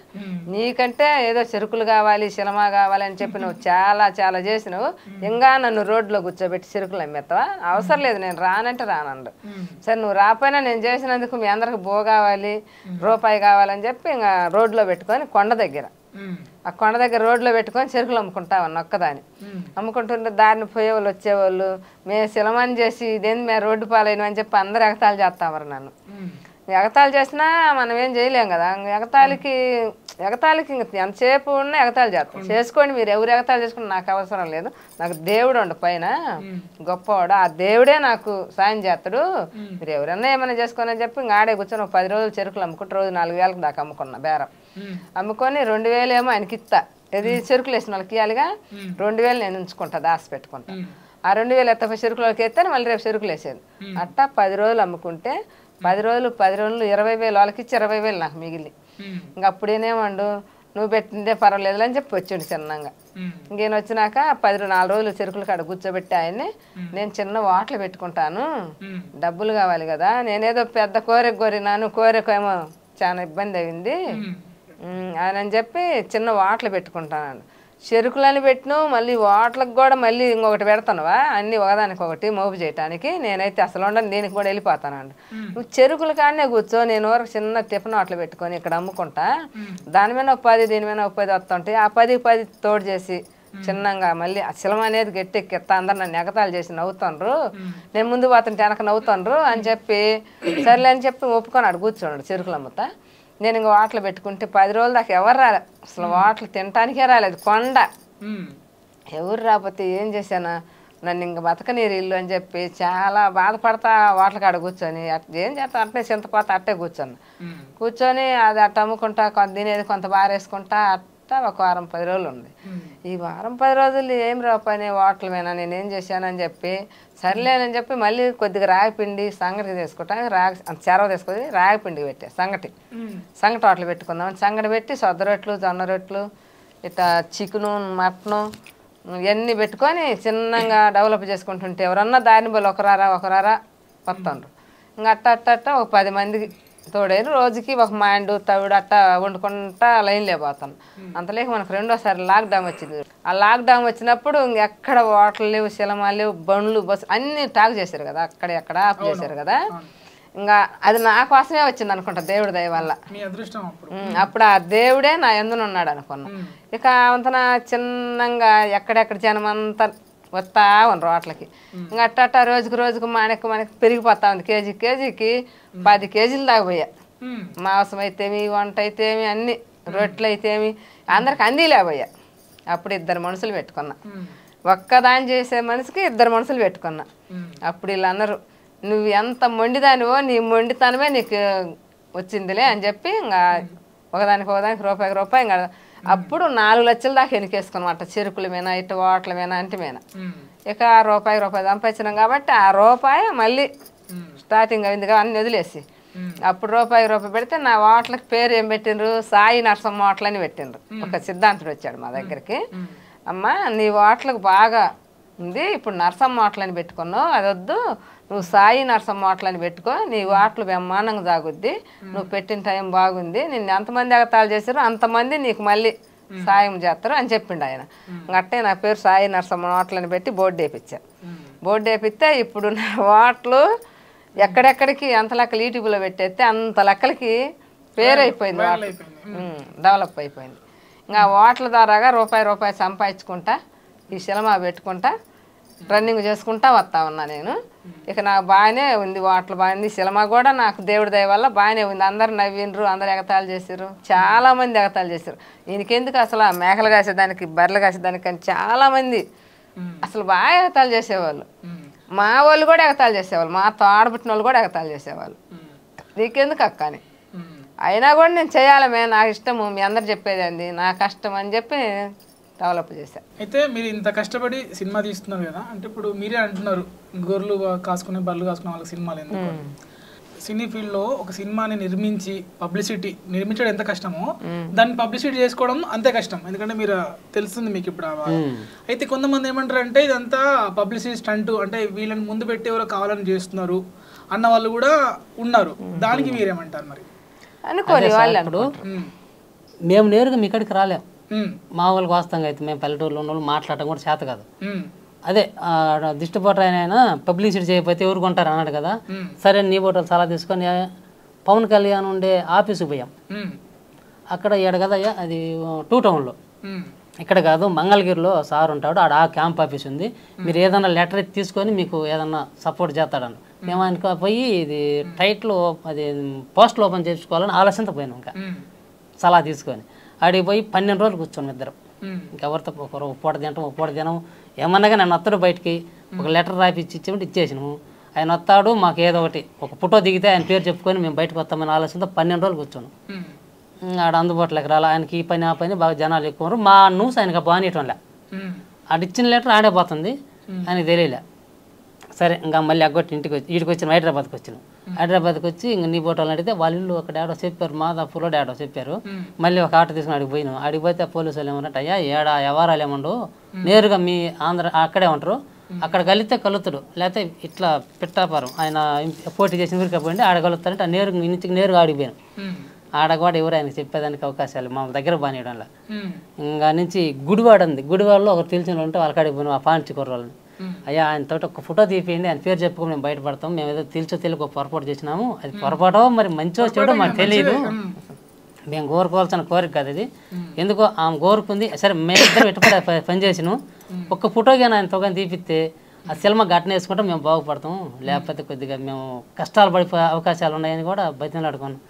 నీకంటే ఏదో చెరుకులు కావాలి సినిమా కావాలి అని చెప్పి నువ్వు చాలా చాలా చేసినావు, ఇంకా నన్ను రోడ్లో కూర్చోబెట్టి చెరుకులు అమ్మేస్తావా? అవసరం లేదు, నేను రానంటే రానండు. సరే నువ్వు రాపోయినా నేను చేసినందుకు మీ అందరికి బో కావాలి రూపాయి కావాలని చెప్పి ఇంకా రోడ్లో పెట్టుకొని కొండ దగ్గర ఆ కొండ దగ్గర రోడ్లో పెట్టుకొని చెరుకులు అమ్ముకుంటా ఉన్నా ఒక్కదాని. అమ్ముకుంటుంటే దారిని పోయేవాళ్ళు వచ్చేవాళ్ళు మేము సినిమాని చేసి ఇదేంది మేము రోడ్డు పాలైన అని చెప్పి అందరు ఎగతాళి చేస్తామరు నన్ను. ఎగతాళి చేసినా మనం ఏం చేయలేం కదా, ఎగతాళికి ఎంతసేపు ఉన్నా ఎగతాళి చేస్తాం. చేసుకోండి మీరు ఎవరు ఎగతాళి చేసుకుని నాకు అవసరం లేదు, నాకు దేవుడు ఉండు పైన గొప్పవాడు, ఆ దేవుడే నాకు సాయం చేస్తాడు, మీరు ఎవరన్నా ఏమైనా చేసుకోని అని చెప్పి ఇంకా ఆడే కూర్చొని 10 రోజులు చెరుకులు అమ్ముకుంటే రోజు 4,000 దాకా అమ్ముకున్నా బేరం. అమ్ముకొని 2,000 ఏమో ఆయనకి ఇస్తా, ఇది చెరుకులు వేసిన వాళ్ళకి ఇవ్వాలిగా, 2,000 నేను ఉంచుకుంటా దాసి పెట్టుకుంటా. ఆ 2,000 ఎత్తపై చెరుకులకి ఎత్తాను, మళ్ళీ రేపు చెరుకులు వేసేది. అట్టా 10 రోజులు అమ్ముకుంటే 10 రోజులు 20,000 వాళ్ళకి ఇచ్చి 20,000 నాకు మిగిలి. ఇంక అప్పుడేనేమండు నువ్వు పెట్టిందే పర్వాలేదు అని చెప్పి వచ్చిండు చిన్నంగా. ఇంకేను వచ్చినాక 4 రోజులు చెరుకుల కాడ కూర్చోబెట్టి ఆయన్ని నేను చిన్న వాటలు పెట్టుకుంటాను, డబ్బులు కావాలి కదా, నేనేదో పెద్ద కోరినాను, కోరికేమో చాలా ఇబ్బంది అయింది అని చెప్పి చిన్న వాటలు పెట్టుకుంటాను. చెరుకులని పెట్టిను మళ్ళీ వాటలకు కూడా మళ్ళీ ఇంకొకటి పెడతానువా, అన్నీ ఒకదానికి ఒకటి మోపు చేయటానికి, నేనైతే అసలు ఉండను, దీనికి కూడా వెళ్ళిపోతానండి. నువ్వు చెరుకుల కాడనే కూర్చో, నేను వరకు చిన్న టిఫిన్ వాటలు పెట్టుకొని ఇక్కడ అమ్ముకుంటా, దాని మీద 10 దీని మీద 10 వస్తుంటాయి, ఆ 10 తోడు చేసి చిన్నంగా మళ్ళీ ఆ శిలం అనేది గట్టెక్కిస్తా, అందరు నన్ను ఎగతాలు చేసి నవ్వుతుండ్రు, నేను ముందు పోతుంటే వెనక నవ్వుతుండ్రు అని చెప్పి సర్లే అని చెప్పి ఒప్పుకొని కూర్చోండు చెరుకులు అమ్ముతా. నేను ఇంక వాటలు పెట్టుకుంటే 10 రోజుల దాకా ఎవరు రాలేదు, అసలు వాటలు తినటానికే రాలేదు, కొండ ఎవరు రాకపోతే ఏం చేశానా, నన్ను ఇంక బతకనీరు ఇల్లు అని చెప్పి చాలా బాధపడతా వాటల కాడ కూర్చొని ఏం చేస్తా అట్నే చింతపోత అట్టే కూర్చొని అది అట్ట అమ్ముకుంటా, కొంత తినేది కొంత బారేసుకుంటా, అట్టా ఒక వారం 10 రోజులు ఉంది. ఈ వారం 10 రోజులు ఏం రాపని వాటలమేనా నేనేం చేశానని చెప్పి సర్లేనని చెప్పి మళ్ళీ కొద్దిగా రాగిపిండి సంగటి తీసుకుంటాను, చెరవ తీసుకొని రాగిపిండి పెట్టా, సంగటి వాటలు పెట్టుకుందాం, సంగటి పెట్టి సొద్ద రొట్లు జొన్న రొట్లు ఇట్లా చికెను మటను ఇవన్నీ పెట్టుకొని చిన్నగా డెవలప్ చేసుకుంటుంటే ఎవరన్నా దారిని పోయి ఒకరారా వస్తుండ్రు. ఇంకా అట్ట ఒక 10 మందికి తోడైన రోజుకి ఒక మాండు తవిడు అట్ట వండుకుంటా లైన్లే పోతాను. అంతలేక మనకు 2వసారి లాక్డౌన్ వచ్చింది. ఆ లాక్డౌన్ వచ్చినప్పుడు ఇంకెక్కడ హోటల్ లేవు, సినిమాలు లేవు, బండ్లు బస్సు అన్ని టాక్ చేశారు కదా, అక్కడ ఆఫ్ చేశారు కదా. ఇంకా అది నా కోసమే వచ్చింది అనుకుంటా దేవుడి దయ వల్ల. అప్పుడు ఆ దేవుడే నా ఎందునున్నాడు అనుకున్నా. ఇక అంతన చిన్నంగా ఎక్కడెక్కడ జనం అంతా వస్తా ఉన్నారు రోట్లకి. ఇంకా అట్ట రోజుకు మనకి పెరిగిపోతా ఉంది, కేజీకి 10 కేజీలు దాకా పోయా. మాంసం అయితేమి వంట అయితేమి అన్ని రొట్టెలు అయితేమి అందరికి అందిలేపోయా. అప్పుడు 2 మనుషులు పెట్టుకున్నా, ఒక్కదాని చేసే మనిషికి 2 మనుషులు పెట్టుకున్నా. అప్పుడు వీళ్ళు అన్నారు నువ్వు ఎంత మొండిదానివో నీ మొండితనమే నీకు వచ్చిందిలే అని చెప్పి ఇంకా ఒకదానికి రూపాయి ఇంకా అప్పుడు 4 లక్షల దాకా ఎనికేసుకున్నమాట, చెరుకుల మీద ఇటు వాటల మీద అంటి మీద. ఇక రూపాయి సంపాదించినాం కాబట్టి ఆ రూపాయి మళ్ళీ స్టార్టింగ్ అయింది కదా అన్ని వదిలేసి అప్పుడు రూపాయి పెడితే నా వాటలకి పేరు ఏం పెట్టిండ్రు, సాయి నరసమ్మ వాటలు అని పెట్టిండ్రు. ఒక సిద్ధాంతుడు వచ్చాడు మా దగ్గరికి, అమ్మ నీ వాటలకు బాగా ఉంది, ఇప్పుడు నరసమ్మ వాటలని పెట్టుకున్నావు, అది వద్దు, నువ్వు సాయి నరసమ్మ వాటలని పెట్టుకో, నీ వాటలు బ్రహ్మాండంగా సాగుద్ది, నువ్వు పెట్టిన టైం బాగుంది, నిన్ను ఎంతమంది ఎగతాలు చేశారో అంతమంది నీకు మళ్ళీ సాయం చేస్తారు అని చెప్పిండు ఆయన. అట్టే నా పేరు సాయి నరసమ్మ వాటలని పెట్టి బోర్డు వేయించా. బోర్డు వేపిస్తే ఇప్పుడు నా వాటలు ఎక్కడెక్కడికి అంత లెక్కలు యూట్యూబ్లో పెట్టేస్తే అంత లెక్కలకి పేరు అయిపోయింది, డెవలప్ అయిపోయింది. ఇంకా వాటల ద్వారాగా రూపాయి సంపాదించుకుంటా ఈ సినిమా పెట్టుకుంటా రన్నింగ్ చేసుకుంటా వస్తా ఉన్నా నేను. ఇక నాకు బాగానే ఉంది, వాటలు బాగుంది, సినిమా కూడా నాకు దేవుడి దయ వల్ల బాగానే ఉంది. అందరు నవ్విండ్రు, అందరు ఎగతాలు చేసారు, చాలా మంది ఎగతాలు చేశారు. ఈయనకెందుకు అసలు మేకలు కాసేదానికి బర్రెలు కాసేదానికి అని చాలా మంది అసలు బాగా ఎగతాలు చేసేవాళ్ళు. మా వాళ్ళు కూడా ఎగతాలు చేసేవాళ్ళు, మా తోడబుట్టిన వాళ్ళు కూడా ఎగతాలు చేసేవాళ్ళు, నీకెందుకు అక్క అని. అయినా కూడా నేను చేయాలమే, నాకు ఇష్టము, మీ అందరు చెప్పేది అండి నా కష్టం అని చెప్పి డెవలప్ చేశాను. అయితే మీరు ఇంత కష్టపడి సినిమా తీస్తున్నారు కదా, అంటే ఇప్పుడు మీరే అంటున్నారు గొర్రెలు కాసుకునే బర్రెలు కాసుకునే వాళ్ళకి సినిమాలు ఎందుకు. సినీ ఫీల్డ్ లో ఒక సినిమాని నిర్మించడం ఎంత కష్టమో దాన్ని పబ్లిసిటీ చేసుకోవడం అంతే కష్టం. ఎందుకంటే మీరు తెలుస్తుంది మీకు ఇప్పుడు అయితే కొంతమంది ఏమంటారు అంటే ఇదంతా పబ్లిసిటీ స్టంట్, అంటే వీళ్ళని ముందు పెట్టి ఎవరో కావాలని చేస్తున్నారు అన్న వాళ్ళు కూడా ఉన్నారు. దానికి మీరేమంటారు మరి? అనుకోని వాళ్ళు మేము నేరుగా మీ ఇక్కడికి రాలేం. మా వాళ్ళకి వాస్తవంగా అయితే మేము పల్లెటూరులో ఉన్న వాళ్ళు మాట్లాడటం కూడా చేత కాదు. అదే దిష్టిపోట ఆయన పబ్లిసిటీ చేయకపోతే ఎవరు కొంటారు అన్నాడు కదా. సరే నీ బోటలు సలహా తీసుకొని పవన్ కళ్యాణ్ ఉండే ఆఫీసుకు పోయాం. అక్కడ ఏడు కదా అది 2 టౌన్లో, ఇక్కడ కాదు మంగళగిరిలో సార్ ఉంటాడు, ఆడ ఆ క్యాంప్ ఆఫీస్ ఉంది. మీరు ఏదైనా లెటర్ తీసుకొని మీకు ఏదన్నా సపోర్ట్ చేస్తాడని మేము ఆయనకు పోయి ఇది టైట్లు అది పోస్టులు ఓపెన్ చేసుకోవాలని ఆలోచనతో పోయినాం. ఇంకా సలహా తీసుకొని ఆడికి పోయి 12 రోజులు కూర్చోం ఇద్దరం. ఇంకెవరితో ఒకరు పూట తినం ఏమన్నాగా నన్ను వస్తాడు బయటికి ఒక లెటర్ రాపిచ్చి ఇచ్చేమంటే ఇచ్చేసినాము. ఆయన వస్తాడు, మాకు ఏదో ఒకటి ఒక ఫోటో దిగితే ఆయన పేరు చెప్పుకొని మేము బయటకు వస్తామని ఆలోచనతో 12 రోజులు కూర్చోను. ఆడ అందుబాటులోకి రాలి ఆయనకి ఈ పని ఆ పని బాగా జనాలు ఎక్కువ మా న్యూస్ ఆయనకు బాగానేయటంలే. ఆడ ఇచ్చిన లెటర్ ఆడే పోతుంది, ఆయనకు తెలియలే. సరే ఇంకా మళ్ళీ అగ్గొట్టి ఇంటికి వచ్చిన హైదరాబాద్కి వచ్చినాం. హైదరాబాద్కి వచ్చి ఇంక నీ బోటోళ్ళు అడిగితే వాళ్ళు అక్కడ ఆడో చెప్పారు, మాదాపూర్లో ఆడో చెప్పారు. మళ్ళీ ఒక ఆటో తీసుకుని అడిగి పోయినాం. అడిగి పోతే పోలీసు వాళ్ళు ఏమన్నట్టు అయ్యా ఏడా వ్యవహారాలు ఏమండు, నేరుగా మీ ఆంధ్ర అక్కడే ఉంటారు, అక్కడ కలిస్తే కలుతాడు, లేకపోతే ఇట్లా పిట్టాపారం ఆయన పోటీ చేసిన ఊరికి పోయింది ఆడ కలుస్తారంటే నేరుగా ఇంటికి నేరుగా ఆడిపోయాను. ఆడ కూడా ఎవరు ఆయనకి చెప్పేదానికి అవకాశాలు మా దగ్గర బానేయడంలా. ఇంకా నుంచి గుడివాడ ఉంది, గుడివాడలో ఒకరు తెలిసిన వాళ్ళు ఉంటే వాళ్ళకి అడిగిపోయినాం ఆ పాంచి కుర్రోళ్ళని. అయ్యా ఆయనతో ఒక ఫోటో తీపియండి, ఆయన పేరు చెప్పుకొని మేము బయటపడతాం, మేము ఏదో తెలియక పొరపాటు చేసినాము, అది పొరపాటో మరి మంచో చెడో మాకు తెలియదు, మేము కోరుకోవాల్సిన కోరిక కదా ఇది, ఎందుకో ఆమె కోరుకుంది. సరే మేము ఇద్దరు ఎట్టుపడి పనిచేసినాం, ఒక్క ఫోటోగానే ఆయన తోగాని తీపిస్తే ఆ సినిమా ఘటన వేసుకుంటే మేము బాగుపడతాం, లేకపోతే కొద్దిగా మేము కష్టాలు పడిపోయే అవకాశాలు ఉన్నాయని కూడా బతిలాడుకున్నాం.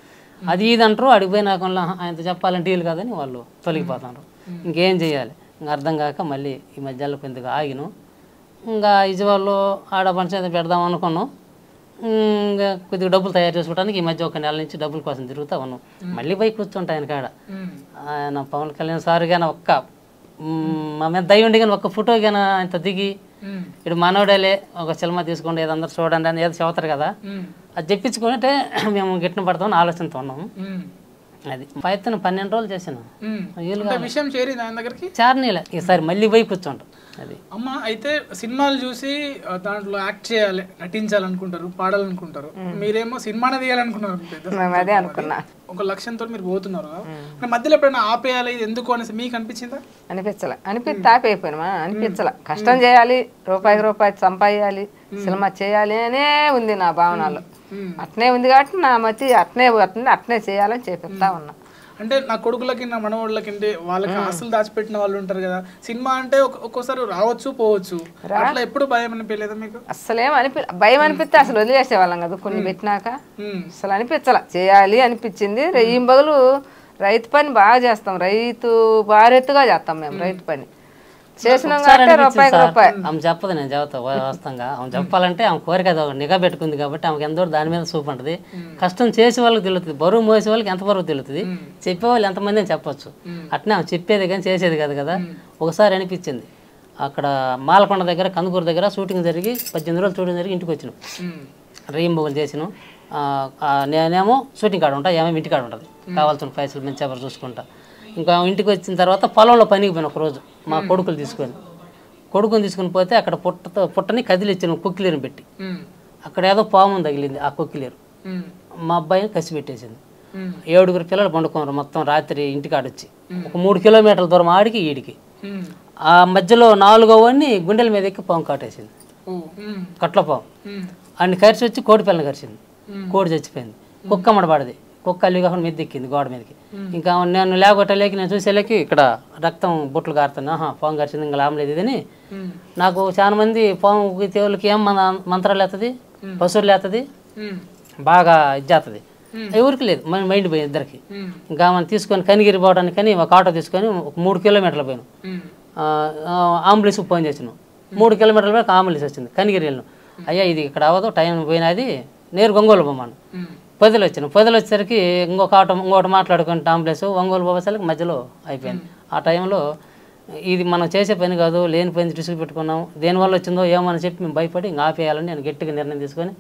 అది ఇది అంటారు, అడిగిపోయినాక ఆయనతో చెప్పాలంటే వీలు కాదని వాళ్ళు తొలగిపోతున్నారు. ఇంకేం చేయాలి ఇంకా అర్థం కాక మళ్ళీ ఈ మధ్యలో కొద్దిగా ఆగినాం. ఇంకా విజయవాడలో ఆడ పంచాయతీ పెడదాం అనుకున్నాం. ఇంకా కొద్దిగా డబ్బులు తయారు చేసుకోవడానికి ఈ మధ్య 1 నెల నుంచి డబ్బుల కోసం తిరుగుతూ ఉన్నాం. మళ్ళీ పోయి కూర్చుంటా ఆయన కాడ ఆయన పవన్ కళ్యాణ్ సార్ కానీ మా మీద దయ ఉండి కానీ ఒక్క ఫోటో కానీ ఆయనతో దిగి ఇటు మనోడేలే ఒక సినిమా తీసుకోండి ఏదో అందరు చూడండి అని ఏదో చెబుతారు కదా, అది చెప్పించుకుంటే మేము గిట్టిన పడతామని ఆలోచనతో ఉన్నాము. అది ప్రయత్నం 12 రోజులు చేసాను. విషయం చేరింది ఆయన దగ్గరికి చార్నీలే ఈసారి మళ్ళీ పోయి కూర్చుంటాం. అది అమ్మ అయితే సినిమాలు చూసి దాంట్లో యాక్ట్ చేయాలి, నటించాలనుకుంటారు, పాడాలనుకుంటారు. మీరేమో సినిమానే తీయాలనుకున్నారు, అదే అనుకున్నా. ఒక లక్ష్యంతో మీరు పోతున్నారు. మధ్యలో ఎప్పుడైనా ఆపేయాలి ఇది ఎందుకు అనేసి మీకు అనిపించిందా? అనిపిస్తే ఆపేయిపోయినా అనిపించలే. కష్టం చేయాలి, రూపాయి సంపాదించాలి, సినిమా చేయాలి అనే ఉంది నా భావనలో. అట్నే ఉంది కాబట్టి నా మతి అట్నే పోతుంది, అట్నే చేయాలని చెప్పిస్తా ఉన్నా. అంటే నా కొడుకులకి నా మనవాళ్ళకి అంటే వాళ్ళకి ఆస్తులు దాచిపెట్టిన వాళ్ళు ఉంటారు కదా, సినిమా అంటే ఒక్కోసారి రావచ్చు పోవచ్చు, అట్లా ఎప్పుడు భయం అనిపించలేదా మీకు? అసలేం భయం అనిపిస్తే అసలు వదిలేసేవాళ్ళం కదా కొన్ని పెట్టినాక. అసలు అనిపించాల, చేయాలి అనిపించింది. రెయ్యింబగలు రైతు పని బాగా చేస్తాం, రైతు భారెత్తుగా చేస్తాం మేము రైతు పని చేసినాం కాబట్టి రూపాయి. ఆమె చెప్పదు, నేను చెబుతా వాస్తవంగా. ఆమె చెప్పాలంటే ఆమె కోరిక నిఘా పెట్టుకుంది కాబట్టి ఆమెకి ఎంతో దాని మీద చూపు ఉంటుంది. కష్టం చేసే వాళ్ళకి తెలుస్తుంది, బరువు మోసే వాళ్ళకి ఎంత బరువు తెలుస్తుంది, చెప్పేవాళ్ళు ఎంతమంది అని చెప్పొచ్చు. అట్నే ఆమె చెప్పేది కానీ చేసేది కాదు కదా. ఒకసారి అనిపించింది అక్కడ మాలకొండ దగ్గర కందుకూరు దగ్గర షూటింగ్ జరిగి 18 రోజులు షూటింగ్ జరిగి ఇంటికి వచ్చినాం. రెయ్యింబగలు చేసినాం. నేనేమో షూటింగ్ కాడ ఉంటా, ఏమేమి ఇంటికాడ ఉంటుంది, కావాల్సిన పైసలు మంచి ఎవరు చూసుకుంటా. ఇంకా ఇంటికి వచ్చిన తర్వాత పొలంలో పనికి పోయిన ఒకరోజు మా కొడుకుని తీసుకొని పోతే అక్కడ పుట్టని కదిలిచ్చిన కొక్కిలేరు పెట్టి, అక్కడ ఏదో పాము తగిలింది ఆ కొక్కిలేరు. మా అబ్బాయిని కసి పెట్టేసింది. 7 పిల్లలు పండుకున్నారు మొత్తం రాత్రి ఇంటికాడొచ్చి. ఒక 3 కిలోమీటర్ల దూరం ఆడికి ఈడికి ఆ మధ్యలో 4వ వాడిని గుండెల మీద ఎక్కి పాము కాటేసింది, కట్ల పాము. అన్ని కరిచి వచ్చి కోడి పిల్లని కరిచింది, కోడి చచ్చిపోయింది. కుక్క అమ్మడబడది, కుక్క అల్లి కాకుండా మీద ఎక్కింది గోడ మీదకి. ఇంకా నేను లేకొట్టలేకి నేను చూసేలేకి ఇక్కడ రక్తం బొట్లు కారుతాను, పాము కరిచింది ఇంకా లాభం లేదు ఇదని. నాకు చాలా మంది పాము తేవులకి ఏం మంత్రాలు వేస్తుంది, పశువులు వేస్తుంది, బాగా ఇది చేస్తుంది. ఎవరికి లేదు, మన మైండ్ పోయింది ఇద్దరికి. ఇంకా మనం తీసుకొని కనిగిరి పోవడానికి కానీ ఒక ఆటో తీసుకొని ఒక 3 కిలోమీటర్లు పోయాను. అంబులెన్స్కి ఫోన్ చేసినాం. 3 కిలోమీటర్ల వరకు అంబులెన్స్ వచ్చింది. కనిగిరి వెళ్ళినాం. అయ్యా ఇది ఇక్కడ అవ్వదు, టైం పోయినది, నేరు ఒంగోలు పోమాను. పొదలు వచ్చేసరికి ఇంకోటి మాట్లాడుకుంటే అంబులెన్స్ ఒంగోలు పోయేసరికి మధ్యలో అయిపోయింది. ఆ టైంలో ఇది మనం చేసే పని కాదు, లేని పని రిస్క్ పెట్టుకున్నాం, దేనివల్ల వచ్చిందో ఏమని చెప్పి మేము భయపడి ఇంకా ఆపేయాలని నేను గట్టిగా నిర్ణయం తీసుకొని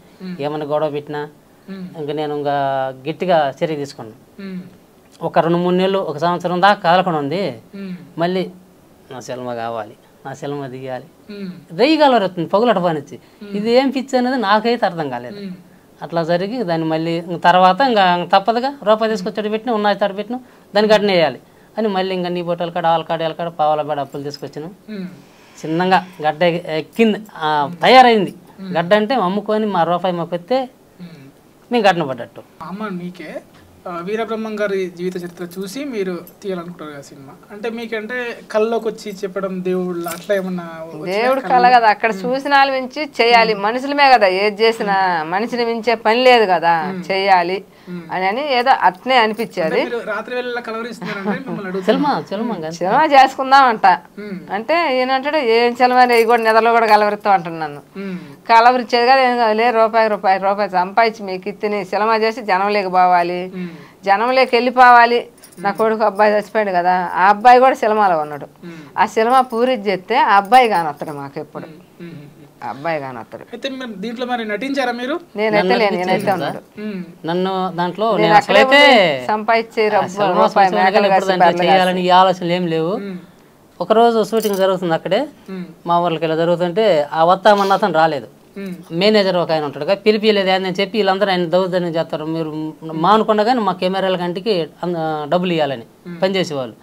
ఏమైనా గొడవ పెట్టినా ఇంకా నేను ఇంకా గట్టిగా చర్య తీసుకున్నాను. ఒక 2-3 నెలలు, 1 సంవత్సరం దాకా కాలకుండా ఉంది. మళ్ళీ నా సినిమా కావాలి, నా సినిమా దిగాలి, రేయి కలవరుతుంది పగులట పనిచ్చి. ఇది ఏం పిచ్చి అనేది నాకైతే అర్థం కాలేదు. అట్లా జరిగి దాన్ని మళ్ళీ తర్వాత ఇంకా తప్పదుగా రూపాయి తీసుకొచ్చాడు పెట్టినా, ఉన్నాయి తాడు పెట్టినా, దాన్ని గడ్డనే వేయాలి అని మళ్ళీ ఇంకా నీ బొట్టలు కాడ ఆల కాడ ఏళ్ళ కాడ పావుల బేడ అప్పులు తీసుకొచ్చాను. చిన్నగా గడ్డ ఎక్కింది, తయారైంది. గడ్డ అంటే అమ్ముకొని మా రూపాయి మాకు వస్తే మేము గడ్డన పడ్డట్టు. అమ్మ మీకే వీరబ్రహ్మం గారి జీవిత చరిత్ర చూసి మీరు తీయాలనుకుంటారు కదా సినిమా, అంటే మీకంటే కళ్ళలోకి వచ్చి చెప్పడం దేవుళ్ళు అట్లా ఏమన్నా? దేవుడు కళ కదా, అక్కడ చూసిన వాళ్ళ మించి చేయాలి. మనుషులమే కదా, ఏది చేసినా మనిషిని మించే పని లేదు కదా, చెయ్యాలి అని ఏదో అట్నే అనిపించేది. రాత్రి వేళ కలవరిస్తున్నారంటే సినిమా చేసుకుందామంట అంటే ఈయనంటాడు ఏం సినిమా కూడా నిద్రలో కూడా కలవరిస్తాం అంటాను. నన్ను కలవరిచ్చేది కదా, లే రూపాయి సంపాదించి మీకు ఇత్తిని సినిమా చేసి జనంలోకి పోవాలి, జనంలోకి వెళ్ళిపోవాలి. నా కొడుకు అబ్బాయి చచ్చిపోయాడు కదా, ఆ అబ్బాయి కూడా సినిమాలో ఉన్నాడు. ఆ సినిమా పూరి చేస్తే ఆ అబ్బాయి కానొస్తాడు మాకు ఎప్పుడు, ఆ అబ్బాయి కానొస్తాడు. దీంట్లో మరి నటించారా మీరు? నేనైతే నేనైతే ఉన్నాడు. నన్ను దాంట్లో సంపాదించి చేయాలని ఈ ఆలోచనలు ఏం లేవు. ఒకరోజు షూటింగ్ జరుగుతుంది అక్కడే, మా ఊర్లకి ఇలా జరుగుతుంటే ఆ వస్తామన్న అతను రాలేదు. మేనేజర్ ఒక ఆయన ఉంటాడు, పిలిపిలేదు అని చెప్పి వీళ్ళందరూ ఆయన దౌర్జన్యం చేస్తారు. మీరు మానుకుండా కానీ మా కెమెరాల కంటికి డబ్బులు ఇవ్వాలని పనిచేసేవాళ్ళు.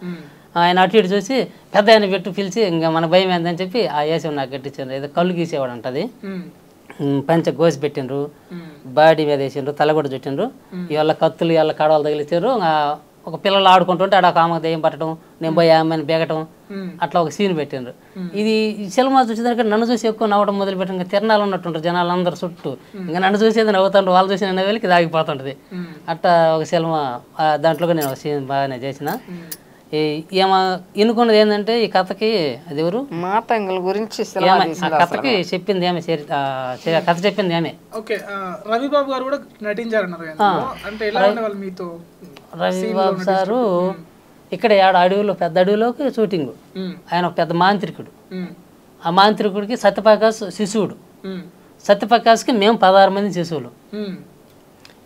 ఆయన అటు ఇటు చూసి పెద్ద ఆయన పెట్టు పిలిచి ఇంకా మన భయం ఏందని చెప్పి ఆ వేసి నాకు కట్టించారు. ఏదో కళ్ళు గీసేవాడు అంటది. పంచ గోసి పెట్టిండ్రు, బాడీ మీద వేసిండ్రు, తల కూడా చుట్టిండ్రు. ఇవాళ కత్తులు ఇవాళ కడవలు తగిలిచ్చారు. ఒక పిల్లలు ఆడుకుంటుంటే ఆడ ఒక ఆమెకు దెయ్యం పట్టడం, నేను పోయి ఆమెను బేగటం, అట్లా ఒక సీన్ పెట్టిండ్రు. ఇది సినిమా చూసేదానికి నన్ను చూసి ఎక్కువ నవ్వడం మొదలు పెట్టిన. ఇంకా తిరణాలు ఉన్నట్టుంటారు జనాలు అందరు చుట్టూ, ఇంకా నన్ను చూసేది నవ్వుతుంటారు, వాళ్ళు చూసి నన్ను వెళ్ళి దాగిపోతుంటది. అట్లా ఒక సినిమా దాంట్లో నేను ఒక సీన్ బాగానే చేసిన. ఏమో ఎన్నుకున్నది ఏంటంటే ఈ కథకి అది ఎవరు మాతంగుల గురించి కథకి చెప్పింది ఏమే, కథ చెప్పింది ఏమే. రవిబాబు గారు కూడా నటించారన్నారు. రవిబాబు సారు ఇక్కడ అడవిలో పెద్ద అడవిలోకి షూటింగ్. ఆయన ఒక పెద్ద మాంత్రికుడు. ఆ మాంత్రికుడికి సత్యప్రకాశ్ శిశువుడు. సత్యప్రకాశ్కి మేము 16 మంది శిశువులు.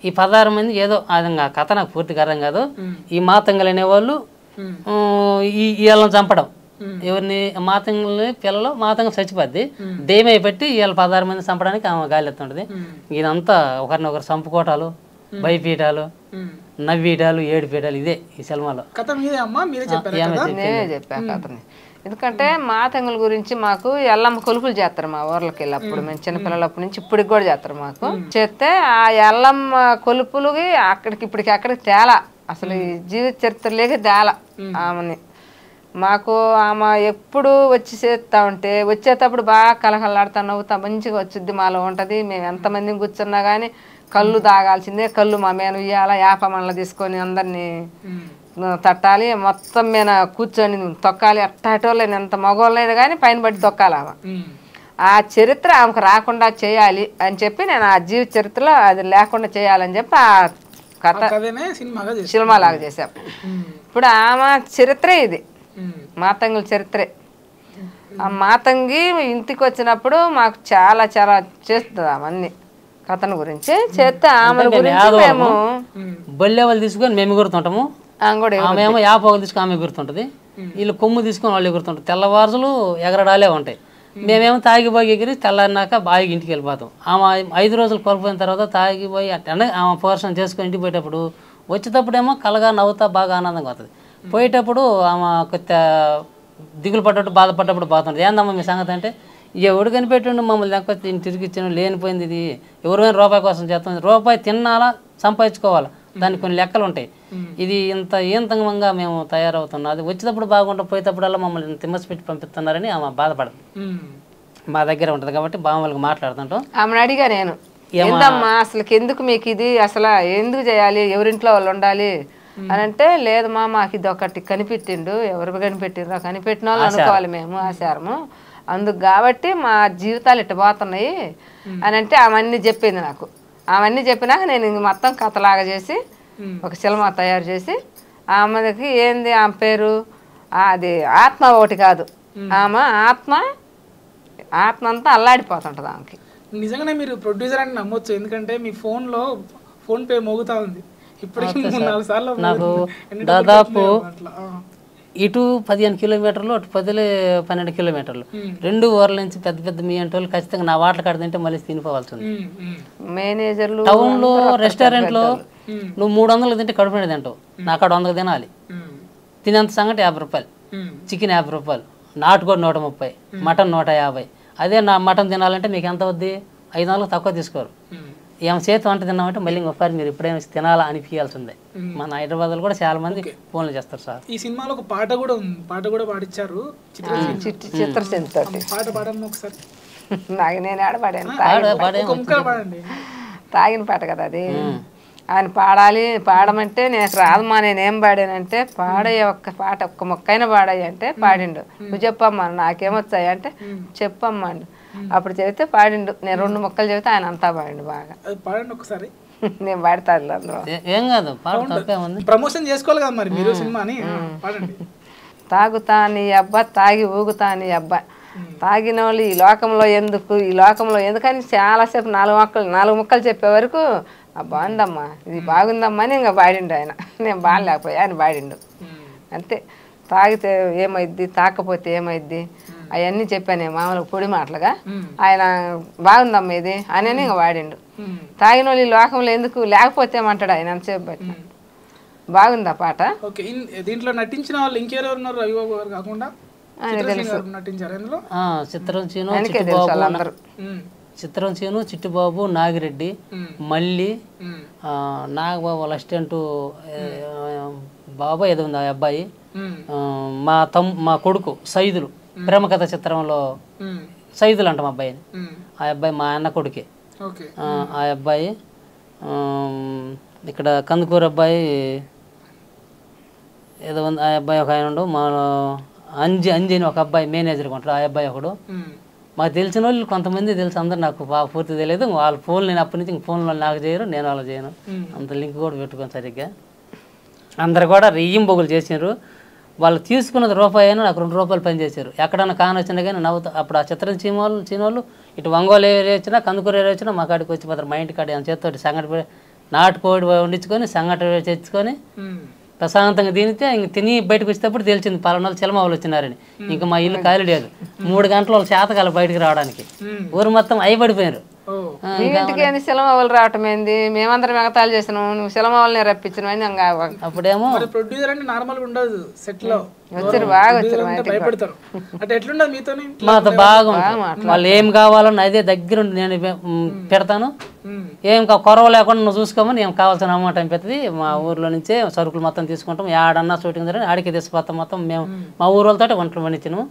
ఈ 16 మంది ఏదో అది కథ నాకు పూర్తిగా అర్థం కాదు. ఈ మాతంగలు అనేవాళ్ళు వీళ్ళని చంపడం, ఎవరిని మాతంగులు పిల్లలు మాతంగం చచ్చిపోద్ది, దెయ్యమై పెట్టి వీళ్ళ 16 మంది చంపడానికి ఆమె గాలి ఎత్తుంటది. ఇదంతా ఒకరినొకరు చంపుకోవటాలు, భయపీయటాలు, నవ్వీయటాలు, ఏడిపీయటాలు, ఇదే ఈ సినిమాలో. నేనే చెప్పా కథని. ఎందుకంటే మాతంగుల గురించి మాకు ఎల్లమ్మ కొలుపులు చేస్తారు మా ఊర్లోకి వెళ్ళినప్పుడు. మేము చిన్నపిల్లలప్పటి నుంచి ఇప్పటికి కూడా చేస్తారు మాకు. చేస్తే ఆ ఎల్లమ్మ కొలుపులకి అక్కడికి ఇప్పటికి అక్కడికి తేలా, అసలు ఈ జీవిత చరిత్రలేక తేలా ఆమెని. మాకు ఆమె ఎప్పుడు వచ్చి చేస్తా ఉంటే వచ్చేటప్పుడు బాగా కలకలాడుతా నవ్వుతా మంచిగా వచ్చిద్ది, మాలో ఉంటుంది. మేము ఎంతమందిని కూర్చున్నా కానీ కళ్ళు తాగాల్సిందే, కళ్ళు మా మీద ఇయ్యాల, యాప మనలో తీసుకొని అందరినీ తట్టాలి, మొత్తం మీద కూర్చొని తొక్కాలి. అట్టాటోళ్ళని ఎంత మగవాళ్ళైనా కానీ పైన పడి తొక్కాలి ఆమె. ఆ చరిత్ర ఆమెకు రాకుండా చేయాలి అని చెప్పి నేను ఆ జీవిత చరిత్రలో అది లేకుండా చేయాలని చెప్పి ఆ కథ సినిమాలాగా చేసాం. ఇప్పుడు ఆమె చరిత్రే ఇది, మాతంగుల చరిత్రే. ఆ మాతంగి ఇంటికి వచ్చినప్పుడు మాకు చాలా చాలా చేస్తుంది ఆమె కథను గురించి. చేస్తే ఆమె గురించి మేము బొల్లెవలు తీసుకొని మేము ఎగురుతుంటాము, ఆమెమో యాపలు తీసుకొని ఆమె ఎగురుతుంటది, వీళ్ళు కొమ్ము తీసుకొని వాళ్ళు ఎగురుతుంటారు. తెల్లవారులు ఎగరడాలే ఉంటాయి. మేమేమో తాగిపోయి ఎగిరి తెల్లారినాక బాగా ఇంటికి వెళ్ళిపోతాం. ఆమె 5 రోజులు కోల్పోయిన తర్వాత తాగిపోయి అంటే ఆమె పోర్షన్ చేసుకొని ఇంటికి పోయేటప్పుడు వచ్చేటప్పుడేమో కలగా నవ్వుతా బాగా ఆనందంగా అవుతుంది. పోయేటప్పుడు ఆమె కొత్త దిగులు పడ్డట్టు బాధపడ్డప్పుడు బాగుంటుంది. ఏందమ్మా మీ సంగతి అంటే, ఎవడు కనిపెట్టిండు మమ్మల్ని లేకపోతే తిరిగి ఇచ్చాను, లేనిపోయింది ఇది, ఎవరైనా రూపాయి కోసం చేస్తుంది, రూపాయి తినాలా సంపాదించుకోవాలా, దానికి కొన్ని లెక్కలు ఉంటాయి. ఇది ఇంత ఏంతంగా మేము తయారవుతున్నాం, అది వచ్చేటప్పుడు బాగుంటాం, పోయేటప్పుడల్లా మమ్మల్ని తిమ్మసి పెట్టి పంపిస్తున్నారని ఆమె బాధపడదు. మా దగ్గర ఉంటుంది కాబట్టి బామ్మలకు మాట్లాడుతుంటాం. ఆమెను అడిగా నేను, ఏందమ్మా అసలు ఎందుకు మీకు ఇది, అసలు ఎందుకు చేయాలి, ఎవరింట్లో వాళ్ళు ఉండాలి అని అంటే, లేదమ్మా మాకు ఇది ఒకటి కనిపెట్టిండు, ఎవరు కనిపెట్టిండ్రో కనిపెట్టిన వాళ్ళు అనుకోవాలి మేము ఆచారము, అందుకు కాబట్టి మా జీవితాలు ఇట్ట పోతున్నాయి అని అంటే అవన్నీ చెప్పింది నాకు. అవన్నీ చెప్పినాక నేను మొత్తం కథలాగా చేసి ఒక సినిమా తయారు చేసి ఆమెకి ఏంది ఆమె పేరు, అది ఆత్మ ఒకటి కాదు, ఆమె ఆత్మ అంతా అల్లాడిపోతుంటుంది ఆమెకి. నిజంగానే మీరు ప్రొడ్యూసర్ అని నమ్మొచ్చు, ఎందుకంటే మీ ఫోన్లో ఫోన్ పే మోగుతా ఉంది ఇప్పటికి 3-4 సార్లు నాకు ఎన్ని దాదాపు అట్లా ఇటు 15 కిలోమీటర్లు అటు 12 కిలోమీటర్లు 2 ఊర్ల నుంచి పెద్ద పెద్ద మీ అంటే వాళ్ళు ఖచ్చితంగా నా వాటలు కడదంటే మళ్ళీ తినిపోవాల్సి ఉంది. మేనేజర్లు టౌన్లో రెస్టారెంట్లో నువ్వు 300 తింటే కడుపు నిండా తింటావు, నా కాడ 100 తినాలి. తినేంత సంగటి 50 రూపాయలు, చికెన్ 50 రూపాయలు, నాటుకోడి 130, మటన్ 150. అదే నా మటన్ తినాలంటే మీకు ఎంత అవుద్ది? 500 తక్కువ తీసుకోరు. ఏం చేతి వంట తిన్నామంటే మళ్ళీ ఇంకొకసారి మీరు ఎప్పుడైనా తినాలా అనిపించాల్సిందే. మన హైదరాబాద్లో కూడా చాలా మంది ఫోన్లు చేస్తారు సార్. ఈ సినిమాలో ఒక పాట కూడా ఉంది, పాట కూడా పాడిచ్చారు చిత్రసేనతో. పాట పాడమ్మా ఒకసారి. నాకు నేను ఆడపాడాను, ఒక ముక్కలు పాడండి. తాగిన పాట కదా అది. ఆయన పాడాలి, పాడమంటే నేను రాదమ్మా నేనేం పాడానంటే పాడయ్య ఒక్క పాట ఒక్క మొక్కైనా పాడయ్య అంటే పాడిండు. నువ్వు చెప్పమ్మా నాకేమొచ్చాయి అంటే చెప్పమ్మా అండి. అప్పుడు చెబితే పాడిండు. నేను 2 మొక్కలు చెబితే ఆయన అంతా పాడిండు బాగా. పాడండి ఒకసారి. నేను పాడతాను అందులో. ఏం కాదు, ప్రమోషన్ చేసుకోవాలి కదా మరి మీరు సినిమాని. పాడండి. తాగుతా నీ అబ్బా, తాగి ఊగుతా నీ అబ్బా, తాగిన వాళ్ళు ఈ లోకంలో ఎందుకు, ఈ లోకంలో ఎందుకని చాలాసేపు 4 ముక్కలు చెప్పే వరకు బాగుందమ్మా ఇది బాగుందమ్మా అని ఇంకా పాడిండు ఆయన. నేను బాగలేకపోయా, ఆయన పాడిండు అంతే. తాగితే ఏమైద్ది, తాకపోతే ఏమైద్ది అవన్నీ చెప్పాను మామూలుగా పొడి మాటలుగా. ఆయన బాగుందమ్మా ఇది అని ఇంకా వాడిండు. తాగిన వాళ్ళు ఈ లోకంలో ఎందుకు లేకపోతే ఏమంటాడు ఆయన అంతసేపు బట్టి. బాగుందా పాట. దీంట్లో నటించిన వాళ్ళు ఇంకెవరు ఉన్నారు? రవిబాబు గారు కాకుండా నటించారు ఇందులో. చిత్రం చీను, చిట్టుబాబు, నాగిరెడ్డి, మల్లి, నాగబాబు వాళ్ళ అసిస్టెంట్ బాబా ఏదో ఉంది ఆ అబ్బాయి, మా కొడుకు సైదులు, ప్రేమ కథ చిత్రంలో సైదులు అంటాం అబ్బాయిని. ఆ అబ్బాయి మా అన్న కొడుకే. ఆ అబ్బాయి ఇక్కడ కందుకూరు అబ్బాయి ఏదో ఉంది, ఆ అబ్బాయి ఒక ఆయన ఉండు. మా అంజి అని ఒక అబ్బాయి మేనేజర్గా ఉంటాడు, ఆ అబ్బాయి ఒకడు. మాకు తెలిసిన వాళ్ళు కొంతమంది తెలుసు, అందరు నాకు పూర్తి తెలియదు. వాళ్ళ ఫోన్లు నేను అప్పటి నుంచి ఫోన్లో నాకు చేయరు, నేను వాళ్ళు చేయను. అంత లింక్ కూడా పెట్టుకోను సరిగ్గా. అందరు కూడా రెయ్యింబొగులు చేసినారు. వాళ్ళు తీసుకున్నది రూపాయి అయినా నాకు 2 రూపాయలు పని చేశారు. ఎక్కడన్నా కాని వచ్చినా కానీ నవ్వుతా. అప్పుడు ఆ చిత్రం చీనోళ్ళు ఇటు ఒంగోలు ఏరియా వచ్చినా, కందుకూరు ఏరియా వచ్చినా మా కాడికి వచ్చి పోతారు. మా ఇంటి కాడ చేతితోటి సంగటి నాటుకోడి వండించుకొని సంగటి తెచ్చుకొని ప్రశాంతంగా తినితే ఇంక తిని బయటకు వచ్చేటప్పుడు తెలిసింది పలానా వాళ్ళు చిలమావులు వచ్చినారని. ఇంకా మా ఇల్లు ఖాళీ లేదు. 3 గంటల వాళ్ళు చేతకాలు బయటకు రావడానికి. ఊరు మొత్తం అయిపడిపోయారు. ఇంటికి సిలమావులు రావటం ఏంది, మేమందరం ఎగతాలు చేసినాం, నువ్వు సిలమావులనే రప్పించిన. అప్పుడేమో ప్రొడ్యూసర్ అంటే నార్మల్ ఉండదు సెట్ లో. వచ్చారు బాగా వచ్చారు, భయపడతారు. అంటే ఎట్లుండదు మీతో? మాతో బాగా వాళ్ళు ఏం కావాలన్నా అదే దగ్గర నేను పెడతాను. ఏం కొరవ లేకుండా నువ్వు చూసుకోమని ఏం కావాల్సిన అమౌంట్ అని పెద్దది. మా ఊర్లో నుంచే సరుకులు మొత్తం తీసుకుంటాం. ఆడన్నా షూటింగ్ జరిగి ఆడికి తీసుకుపోతాం. మొత్తం మేము మా ఊరు వాళ్ళతో వంటలు పండించినాము.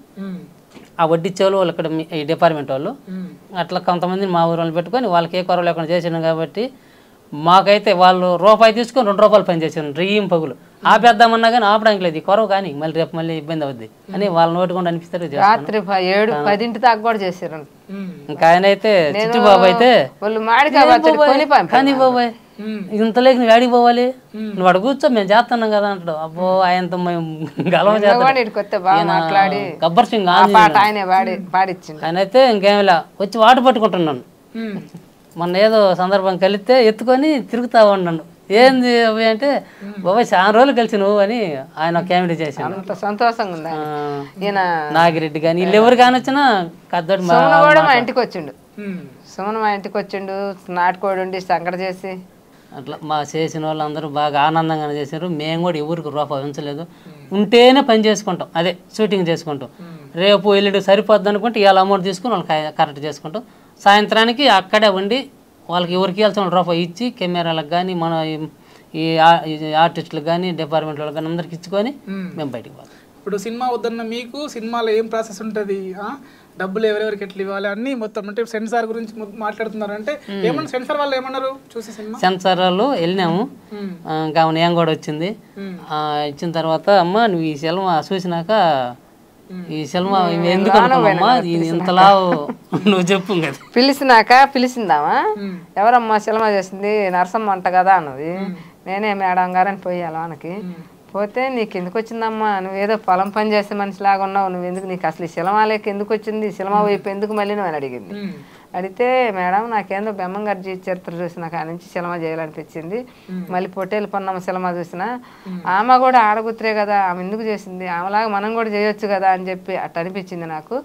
ఆ వడ్డిచ్చేవాళ్ళు వాళ్ళు ఇక్కడ ఈ డిపార్ట్మెంట్ వాళ్ళు అట్లా కొంతమందిని మా ఊరు వాళ్ళు పెట్టుకొని వాళ్ళకి ఏ కొరవ లేకుండా చేసినాం. కాబట్టి మాకైతే వాళ్ళు రూపాయి తీసుకొని 2 రూపాయలు పని చేసాను రెయ్యం పగులు. ఆపేద్దామన్నా కానీ ఆపడానికి లేదు. ఈ కొరవ కానీ మళ్ళీ రేపు మళ్ళీ ఇబ్బంది అవుద్ది అని వాళ్ళ నోటి కూడా అనిపిస్తారు. రాత్రి 7-10 దాకా కూడా చేశారు. ఇంకా ఆయన అయితే చిట్టుబాబు అయితే కానీ బాబాయ్ ఇంతలేక నువ్వు ఆడికి పోవాలి, నువ్వు అక్కడ కూర్చో మేము చేస్తున్నాం కదా అంటాడు. అబ్బో ఆయనతో మేము గలవ గబ్బర్ సింగ్ ఆయన అయితే ఇంకేమిలా వచ్చి వాటర్ పట్టుకుంటున్నాను. మొన్న ఏదో సందర్భం కలిస్తే ఎత్తుకొని తిరుగుతా ఉన్నాను. ఏంది అవి అంటే బాబాయ్ చాలా రోజులు కలిసి నువ్వు అని ఆయన కామెడీ చేశాను. సంతోషంగా ఉంది. నాగిరెడ్డి కానీ వీళ్ళు ఎవరు కానొచ్చినా కద్దోడు మా ఇంటికి వచ్చిండు. సుమన్ మా ఇంటికి వచ్చిండు, నాటుకోడి ఉండి సంకట చేసి అట్లా మా చేసిన వాళ్ళు అందరూ బాగా ఆనందంగా చేశారు. మేము కూడా ఎవరికి రూపాయి ఉంచలేదు. ఉంటేనే పని చేసుకుంటాం, అదే షూటింగ్ చేసుకుంటాం. రేపు ఎల్లుండి సరిపోద్ది అనుకుంటే ఇవాళ అమౌంట్ తీసుకుని వాళ్ళకి కరెక్ట్ చేసుకుంటాం. సాయంత్రానికి అక్కడే ఉండి వాళ్ళకి ఎవరికి ఇవ్వాల్సిన రూపాయి ఇచ్చి కెమెరాలకు కానీ మన ఈ ఆర్టిస్టులకు కానీ డిపార్ట్మెంట్ వాళ్ళకి కానీ అందరికి ఇచ్చుకొని మేము బయటకు పోతాం. ఇప్పుడు సినిమా వద్దన్న మీకు సినిమాలో ఏం ప్రాసెస్ ఉంటుంది, డబ్బులు ఎవరెవరికి ఎట్లా ఇవ్వాలి అన్ని మొత్తం అంటే సెన్సార్ గురించి మాట్లాడుతున్నారు. అంటే ఏమన్నా సెన్సార్ వాళ్ళు ఏమన్నారు చూసి సినిమా? సెన్సార్ వాళ్ళు వెళ్ళినాము, ఇంకా నేను కూడా వచ్చింది. ఇచ్చిన తర్వాత అమ్మ నువ్వు ఈ సినిమా చూసినాక ఈ సినిమా ఎందుకు అనుకున్నామ్మా ఇంతలా నువ్వు చెప్పు కదా. పిలిచిందామా ఎవరమ్మా సినిమా చేసింది నరసమ్మ అంట కదా అన్నది. నేనే మేడం గారని పోయాలి వానకి పోతే నీకు ఎందుకు వచ్చిందమ్మా, నువ్వేదో పొలం పని చేసే మనిషిలాగా ఉన్నావు, నువ్వు ఎందుకు నీకు అసలు ఈ సినిమా లేక ఎందుకు వచ్చింది, సినిమా వైపు ఎందుకు మళ్ళీ నువ్వు అని అడిగింది. అడిగితే మేడం నాకేందో బెమ్మంగారి జీవిత చరిత్ర చూసిన కాడ నుంచి సినిమా చేయాలనిపించింది. మళ్ళీ పొట్టేలు పొన్నమ్మ సినిమా చూసిన ఆమె కూడా ఆడగుతురే కదా, ఆమె ఎందుకు చేసింది, ఆమెలాగా మనం కూడా చేయొచ్చు కదా అని చెప్పి అట్ట అనిపించింది నాకు.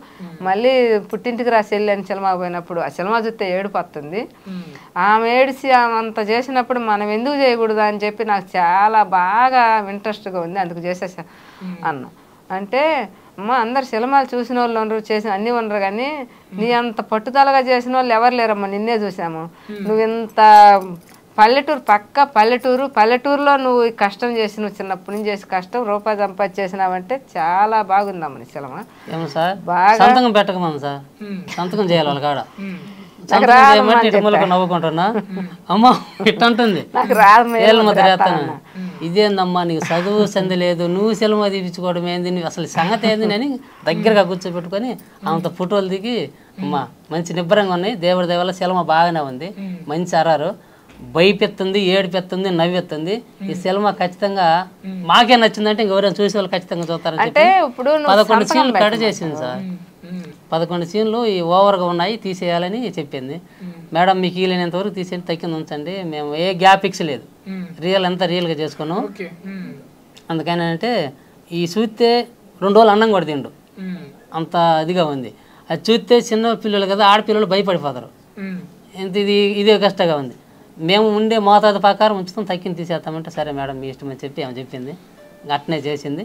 మళ్ళీ పుట్టింటికి రా చెల్లి అని సినిమా పోయినప్పుడు ఆ సినిమా చూస్తే ఏడుపు వస్తుంది. ఆమె ఏడిసి ఆమె అంత చేసినప్పుడు మనం ఎందుకు చేయకూడదు అని చెప్పి నాకు చాలా బాగా ఇంట్రెస్ట్గా ఉంది. అందుకు చేసేసా అన్న. అంటే అమ్మ అందరు సినిమాలు చూసిన వాళ్ళు ఉండరు, చేసిన అన్నీ ఉండరు, కానీ నీ అంత పట్టుదలగా చేసిన వాళ్ళు ఎవరు లేరమ్మా, నిన్నే చూసాము. నువ్వు ఇంత పల్లెటూరు పక్క పల్లెటూరులో నువ్వు కష్టం చేసి నువ్వు చిన్నప్పటి నుంచి చేసి కష్టం రూపాయి సంపాదించేసినావంటే చాలా బాగుందమ్మ నీ సినిమా. బాగా సంతకం పెట్టకమని సార్, సంతకం చేయాలి వాళ్ళ కాడ. నవ్వుకుంటున్నా అమ్మ ఇట్టంటుంది, ఇదేందమ్మా నీకు చదువు సంది లేదు, నువ్వు సినిమా తీపించుకోవడం ఏంది, అసలు సంగతి ఏంది అని దగ్గరగా కూర్చోబెట్టుకొని ఆమెతో ఫోటోలు దిగి అమ్మా మంచి నిబ్బరంగా ఉన్నాయి, దేవుడి దేవల్ల సినిమా బాగానే ఉంది, మంచి అరారు, భయపెత్తుంది, ఏడిపెత్తుంది, నవ్వెత్తుంది. ఈ సినిమా ఖచ్చితంగా మాకే నచ్చిందంటే ఇంకెవరైనా చూసే వాళ్ళు ఖచ్చితంగా చూస్తారని చెప్పి 11 సీన్లు కట్ చేసింది సార్. 11 సీన్లు ఈ ఓవర్గా ఉన్నాయి తీసేయాలని చెప్పింది. మేడం మీకు వీలైనంత వరకు తీసేయండి, తగ్గింది ఉంచండి, మేము ఏ గ్యాప్ ఫిక్స్ లేదు, రియల్ అంతా రియల్గా చేసుకున్నాం. అందుకని అంటే ఈ చూస్తే 2 రోజులు అన్నం కూడా తిండు, అంత ఇదిగా ఉంది. అది చూస్తే చిన్న పిల్లలు కదా, ఆడపిల్లలు భయపడిపోతారు, ఎంత ఇదే కష్టంగా ఉంది. మేము ఉండే మోతాదు ప్రకారం ఉంచుతాం, తగ్గింది తీసేస్తామంటే సరే మేడం మీ ఇష్టం అని చెప్పి ఆమె చెప్పింది. అట్నే చేసింది,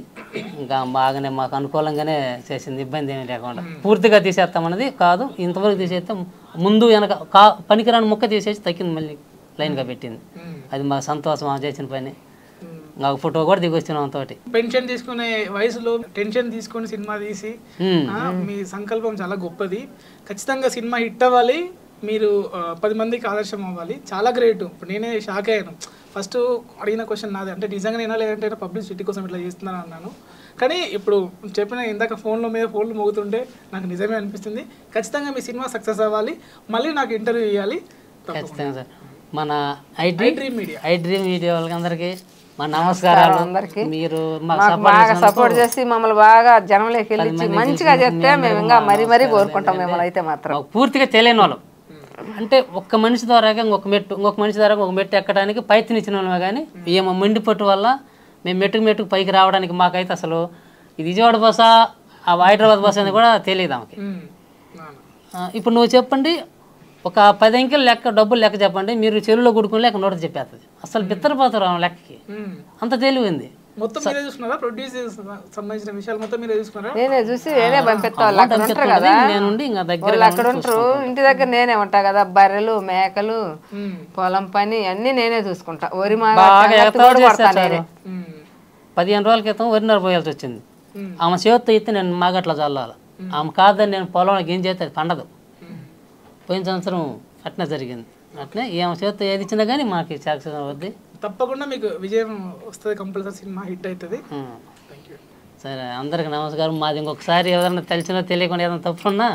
ఇంకా బాగానే మాకు అనుకూలంగానే చేసింది, ఇబ్బంది ఏమీ లేకుండా. పూర్తిగా తీసేస్తామన్నది కాదు, ఇంతవరకు తీసేస్తే ముందు వెనక పనికిరాని ముక్క తీసేసి తగ్గింది, మళ్ళీ లైన్గా పెట్టింది. అది మాకు సంతోషం ఆమె చేసిన పని. నాకు ఫోటో కూడా దిగొచ్చినాం తోటి. పెన్షన్ తీసుకునే వయసులో టెన్షన్ తీసుకొని సినిమా తీసి మీ సంకల్పం చాలా గొప్పది. ఖచ్చితంగా సినిమా హిట్ అవ్వాలి, మీరు 10 మందికి ఆదర్శం అవ్వాలి. చాలా గ్రేట్. ఇప్పుడు నేనే షాక్ అయ్యాను. ఫస్ట్ అడిగిన క్వశ్చన్ నాది, అంటే నిజంగా నేనా లేదంటే పబ్లిసిటీ కోసం ఇట్లా చేస్తున్నాను అన్నాను. కానీ ఇప్పుడు చెప్పిన ఇందాక ఫోన్లు మోగుతుంటే నాకు నిజమే అనిపిస్తుంది. ఖచ్చితంగా మీ సినిమా సక్సెస్ అవ్వాలి, మళ్ళీ నాకు ఇంటర్వ్యూ ఇవ్వాలి. ఖచ్చితంగా సార్. మన ఐ డ్రీమ్ మీడియా వాళ్ళకి మా నమస్కారాలు. మీరు బాగా సపోర్ట్ చేసి మమ్మల్ని బాగా జనంలోకి వెళ్ళి మంచిగా చెప్తే మేము ఇంకా మరీ కోరుకుంటాం. మిమ్మల్ని అయితే మాత్రం పూర్తిగా తెలియని వాళ్ళం, అంటే ఒక్క మనిషి ద్వారా ఇంకొక మనిషి ద్వారా ఒక మెట్టు ఎక్కడానికి ప్రయత్నించిన వాళ్ళమే, కానీ ఏమో మండిపట్టు వల్ల మేము మెట్టుకు పైకి రావడానికి మాకైతే అసలు ఇది విజయవాడ బస ఆ హైదరాబాద్ బస అని కూడా తెలియదు ఆమెకి. ఇప్పుడు నువ్వు చెప్పండి, ఒక 10 అంకెలు డబ్బులు లెక్క చెప్పండి, మీరు చెరువులో గుడుకుని లెక్క నోట చెప్పేస్తుంది. అసలు బిత్తరపోతారు ఆమె లెక్కకి, అంత తెలివింది. మొత్తం మీరే చూసుకున్నారా? ప్రొడ్యూస్ సంబంధించిన విషయాలు మొత్తం మీరే చూసుకున్నారా? నేనే చూసి నేనే పంపిస్తా. వాళ్ళు అక్కడ ఉంటారు కదా, వాళ్ళు అక్కడ ఉంటారు, ఇంటి దగ్గర నేనే ఉంటా కదా, బర్రెలు మేకలు పొలం పని అన్ని నేనే చూసుకుంటా. వరి 15 రోజుల క్రితం వరినర పోయాల్సి వచ్చింది. ఆమె చేతితో ఇస్తే నేను మాగట్లా చల్లాలి, ఆమె కాదని నేను పొలంలో ఏం చేస్తే అది పండదు. పోయిన సంవత్సరం అట్నే జరిగింది. అట్నే ఆమె చేతితో ఏది ఇచ్చినా కానీ మాకు సక్సెస్ అవుద్ది. తప్పకుండా మీకు విజయం వస్తుంది, కంపల్సరీ సినిమా హిట్ అవుతుంది. సరే, అందరికి నమస్కారం. మాది ఇంకొకసారి ఎవరైనా తెలిసినా తెలియకుండా ఏదైనా తప్పున్నా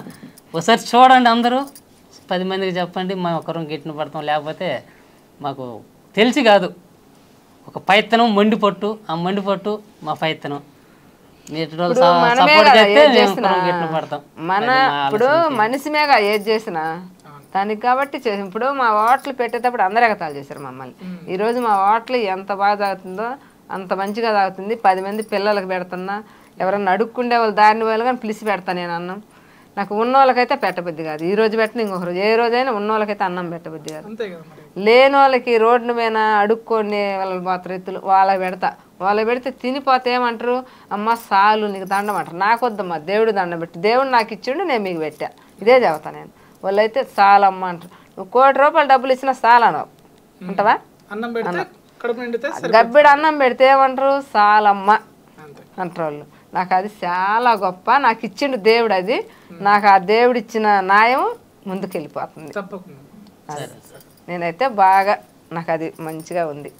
ఒకసారి చూడండి, అందరూ 10 మందికి చెప్పండి. మేము ఒకరం గిట్టిన పడతాం, లేకపోతే మాకు తెలిసి కాదు, ఒక ప్రయత్నం మండిపట్టు, ఆ మండిపట్టు మా ప్రయత్నం. మన ఇప్పుడు మనిషిమేగా ఏది చేసినా దానికి కాబట్టి చేసి. ఇప్పుడు మా ఓట్లు పెట్టేటప్పుడు అందరు ఎగతాలు చేశారు మమ్మల్ని. ఈరోజు మా ఓట్లు ఎంత బాగా తాగుతుందో అంత మంచిగా తాగుతుంది. 10 మంది పిల్లలకు పెడుతున్నా, ఎవరన్నా అడుక్కుండే వాళ్ళు దారిని వాళ్ళు కానీ పిలిచి పెడతాను నేను అన్నం. నాకు ఉన్న వాళ్ళకైతే పెట్టబుద్ధి కాదు, ఈ రోజు పెట్టిన ఇంకొక రోజు, ఏ రోజైనా ఉన్న వాళ్ళకైతే అన్నం పెట్టబుద్ధి కాదు. లేని వాళ్ళకి రోడ్డు మీద అడుక్కొని వాళ్ళ మాత్రలు వాళ్ళకి పెడతా. వాళ్ళకి పెడితే తినిపోతే ఏమంటారు, అమ్మ సాలు నీకు దండం అంటారు. నాకు వద్దమ్మా, దేవుడు దండం పెట్టి, దేవుడు నాకు ఇచ్చిండు, నేను మీకు పెట్టా, ఇదే చెబుతా నేను. వాళ్ళైతే చాలమ్మ అంటారు. నువ్వు 1 కోటి రూపాయలు డబ్బులు ఇచ్చినా చాలనవు అంటవా? గబ్బిడి అన్నం పెడితే ఏమంటారు, చాలమ్మ అంటారు వాళ్ళు. నాకు అది చాలా గొప్ప, నాకు ఇచ్చిండు దేవుడు, అది నాకు ఆ దేవుడు ఇచ్చిన న్యాయం ముందుకు వెళ్ళిపోతుంది. నేనైతే బాగా నాకు అది మంచిగా ఉంది.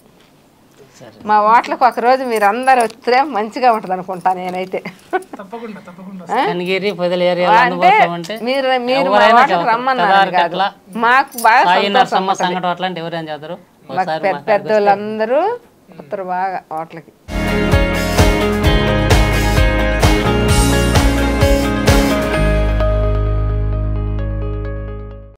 మా ఓట్లకు ఒకరోజు మీరు అందరు వస్తే మంచిగా ఉంటుంది అనుకుంటా నేనైతే. అంటే మీరు మా ఓట్లకు రమ్మన్నారు కాదు, మాకు బాగా పెద్ద పెద్దోళ్ళందరూ వస్తారు బాగా ఓట్లకి.